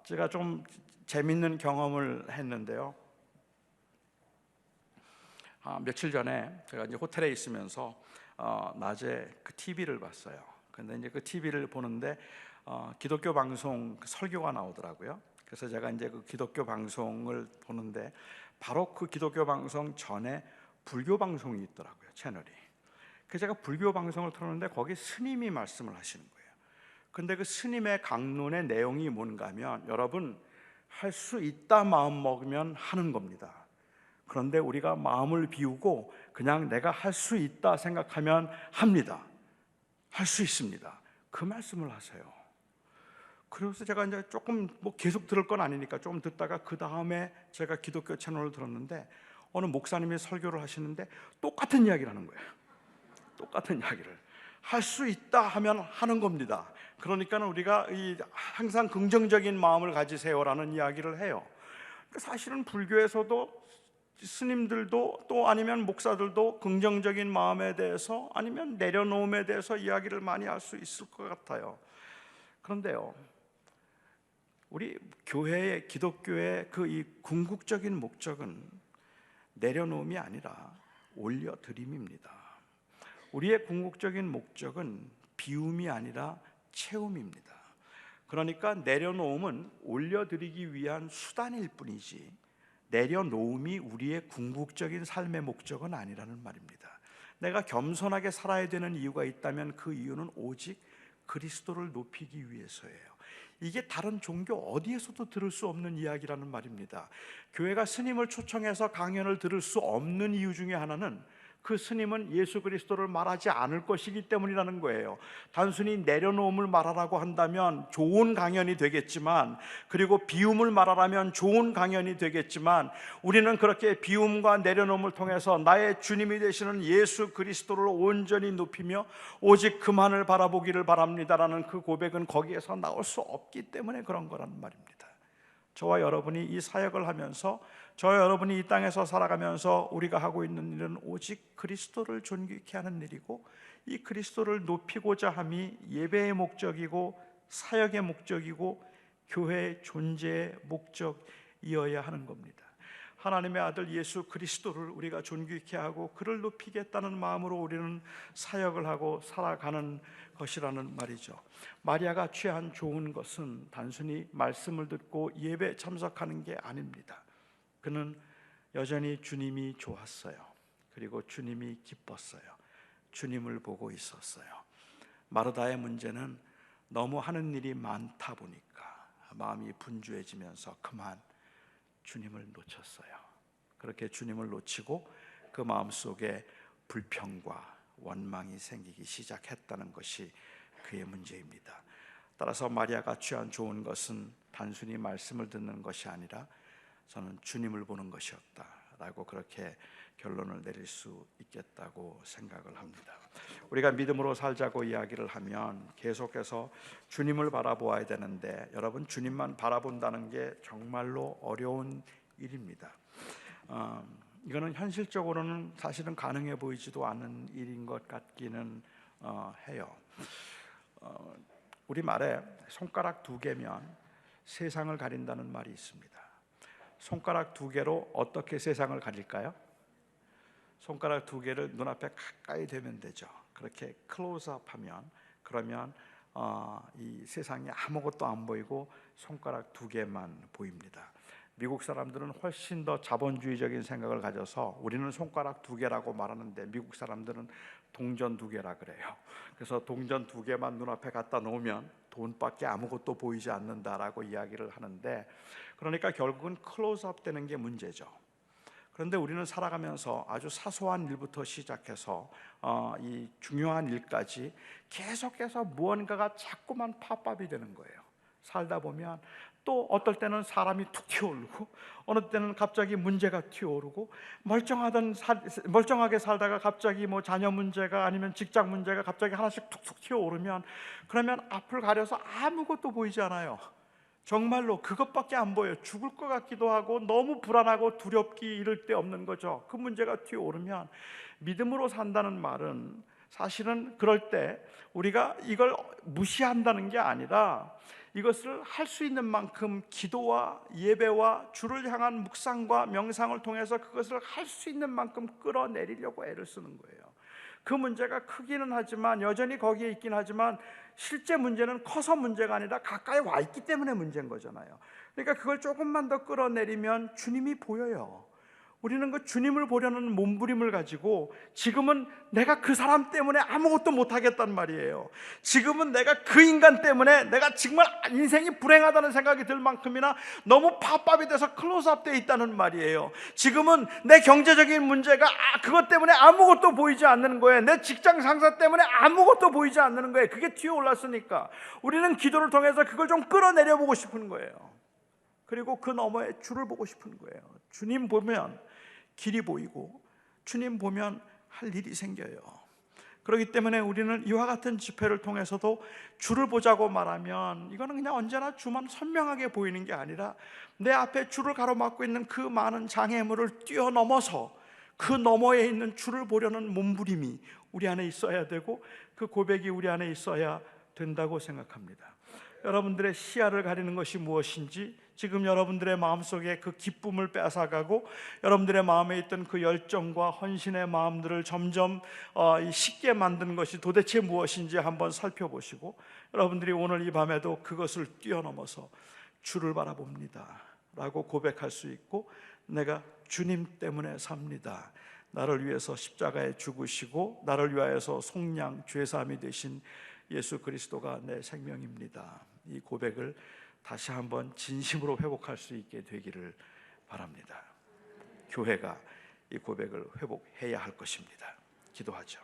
제가 좀 재밌는 경험을 했는데요. 며칠 전에 제가 이제 호텔에 있으면서 낮에 그 TV를 봤어요. 근데 이제 그 TV를 보는데 기독교 방송 설교가 나오더라고요. 그래서 제가 이제 그 기독교 방송을 보는데, 바로 그 기독교 방송 전에 불교 방송이 있더라고요, 채널이. 그래서 제가 불교 방송을 틀었는데 거기 스님이 말씀을 하시는 거예요. 근데 그 스님의 강론의 내용이 뭔가 하면, 여러분, 할 수 있다 마음 먹으면 하는 겁니다. 그런데 우리가 마음을 비우고 그냥 내가 할 수 있다 생각하면 합니다. 할 수 있습니다. 그 말씀을 하세요. 그래서 제가 이제 조금 계속 들을 건 아니니까 좀 듣다가 그 다음에 제가 기독교 채널을 들었는데 어느 목사님이 설교를 하시는데 똑같은 이야기를 하는 거예요. 똑같은 이야기를 할 수 있다 하면 하는 겁니다. 그러니까 우리가 항상 긍정적인 마음을 가지세요라는 이야기를 해요. 사실은 불교에서도 스님들도 또 아니면 목사들도 긍정적인 마음에 대해서 아니면 내려놓음에 대해서 이야기를 많이 할 수 있을 것 같아요. 그런데요, 우리 교회의, 기독교의 이 궁극적인 목적은 내려놓음이 아니라 올려드림입니다. 우리의 궁극적인 목적은 비움이 아니라 채움입니다. 그러니까 내려놓음은 올려드리기 위한 수단일 뿐이지 내려놓음이 우리의 궁극적인 삶의 목적은 아니라는 말입니다. 내가 겸손하게 살아야 되는 이유가 있다면 그 이유는 오직 그리스도를 높이기 위해서예요. 이게 다른 종교 어디에서도 들을 수 없는 이야기라는 말입니다. 교회가 스님을 초청해서 강연을 들을 수 없는 이유 중에 하나는 그 스님은 예수 그리스도를 말하지 않을 것이기 때문이라는 거예요. 단순히 내려놓음을 말하라고 한다면 좋은 강연이 되겠지만, 그리고 비움을 말하라면 좋은 강연이 되겠지만, 우리는 그렇게 비움과 내려놓음을 통해서 나의 주님이 되시는 예수 그리스도를 온전히 높이며 오직 그만을 바라보기를 바랍니다라는 그 고백은 거기에서 나올 수 없기 때문에 그런 거란 말입니다. 저와 여러분이 이 사역을 하면서, 저와 여러분이 이 땅에서 살아가면서 우리가 하고 있는 일은 오직 그리스도를 존귀케 하는 일이고, 이 그리스도를 높이고자 함이 예배의 목적이고 사역의 목적이고 교회의 존재의 목적이어야 하는 겁니다. 하나님의 아들 예수 그리스도를 우리가 존귀케 하고 그를 높이겠다는 마음으로 우리는 사역을 하고 살아가는 것이라는 말이죠. 마리아가 취한 좋은 것은 단순히 말씀을 듣고 예배에 참석하는 게 아닙니다. 그는 여전히 주님이 좋았어요. 그리고 주님이 기뻤어요. 주님을 보고 있었어요. 마르다의 문제는 너무 하는 일이 많다 보니까 마음이 분주해지면서 그만 주님을 놓쳤어요. 그렇게 주님을 놓치고 그 마음속에 불평과 원망이 생기기 시작했다는 것이 그의 문제입니다. 따라서 마리아가 취한 좋은 것은 단순히 말씀을 듣는 것이 아니라 저는 주님을 보는 것이었다라고 그렇게 결론을 내릴 수 있겠다고 생각을 합니다. 우리가 믿음으로 살자고 이야기를 하면 계속해서 주님을 바라보아야 되는데, 여러분, 주님만 바라본다는 게 정말로 어려운 일입니다. 이거는 현실적으로는 사실은 가능해 보이지도 않은 일인 것 같기는 해요. 우리말에 손가락 두 개면 세상을 가린다는 말이 있습니다. 손가락 두 개로 어떻게 세상을 가릴까요? 손가락 두 개를 눈앞에 가까이 대면 되죠. 그렇게 클로즈업 하면, 그러면 이 세상에 아무것도 안 보이고 손가락 두 개만 보입니다. 미국 사람들은 훨씬 더 자본주의적인 생각을 가져서 우리는 손가락 두 개라고 말하는데 미국 사람들은 동전 두 개라 그래요. 그래서 동전 두 개만 눈앞에 갖다 놓으면 돈밖에 아무것도 보이지 않는다라고 이야기를 하는데, 그러니까 결국은 클로즈업 되는 게 문제죠. 그런데 우리는 살아가면서 아주 사소한 일부터 시작해서 이 중요한 일까지 계속해서 무언가가 자꾸만 팝업이 되는 거예요. 살다 보면 또 어떨 때는 사람이 툭 튀어오르고, 어느 때는 갑자기 문제가 튀어오르고, 멀쩡하게 살다가 갑자기 자녀 문제가 아니면 직장 문제가 갑자기 하나씩 툭툭 튀어오르면, 그러면 앞을 가려서 아무것도 보이지 않아요. 정말로 그것밖에 안 보여요. 죽을 것 같기도 하고 너무 불안하고 두렵기 이를 데 없는 거죠. 그 문제가 튀어오르면, 믿음으로 산다는 말은 사실은 그럴 때 우리가 이걸 무시한다는 게 아니라 이것을 할 수 있는 만큼 기도와 예배와 주를 향한 묵상과 명상을 통해서 그것을 할 수 있는 만큼 끌어내리려고 애를 쓰는 거예요. 그 문제가 크기는 하지만, 여전히 거기에 있긴 하지만, 실제 문제는 커서 문제가 아니라 가까이 와 있기 때문에 문제인 거잖아요. 그러니까 그걸 조금만 더 끌어내리면 주님이 보여요. 우리는 그 주님을 보려는 몸부림을 가지고 지금은 내가 그 사람 때문에 아무것도 못하겠단 말이에요. 지금은 내가 그 인간 때문에 내가 정말 인생이 불행하다는 생각이 들 만큼이나 너무 팝밥이 돼서 클로즈업 되어 있다는 말이에요. 지금은 내 경제적인 문제가 그것 때문에 아무것도 보이지 않는 거예요. 내 직장 상사 때문에 아무것도 보이지 않는 거예요. 그게 튀어 올랐으니까 우리는 기도를 통해서 그걸 좀 끌어내려 보고 싶은 거예요. 그리고 그 너머에 주를 보고 싶은 거예요. 주님 보면 길이 보이고 주님 보면 할 일이 생겨요. 그렇기 때문에 우리는 이와 같은 집회를 통해서도 주를 보자고 말하면 이거는 그냥 언제나 주만 선명하게 보이는 게 아니라 내 앞에 주를 가로막고 있는 그 많은 장애물을 뛰어넘어서 그 너머에 있는 주를 보려는 몸부림이 우리 안에 있어야 되고 그 고백이 우리 안에 있어야 된다고 생각합니다. 여러분들의 시야를 가리는 것이 무엇인지, 지금 여러분들의 마음속에 그 기쁨을 뺏어가고 여러분들의 마음에 있던 그 열정과 헌신의 마음들을 점점 식게 만든 것이 도대체 무엇인지 한번 살펴보시고, 여러분들이 오늘 이 밤에도 그것을 뛰어넘어서 주를 바라봅니다 라고 고백할 수 있고, 내가 주님 때문에 삽니다, 나를 위해서 십자가에 죽으시고 나를 위하여서 속량 죄사함이 되신 예수 그리스도가 내 생명입니다, 이 고백을 다시 한번 진심으로 회복할 수 있게 되기를 바랍니다. 교회가 이 고백을 회복해야 할 것입니다. 기도하죠.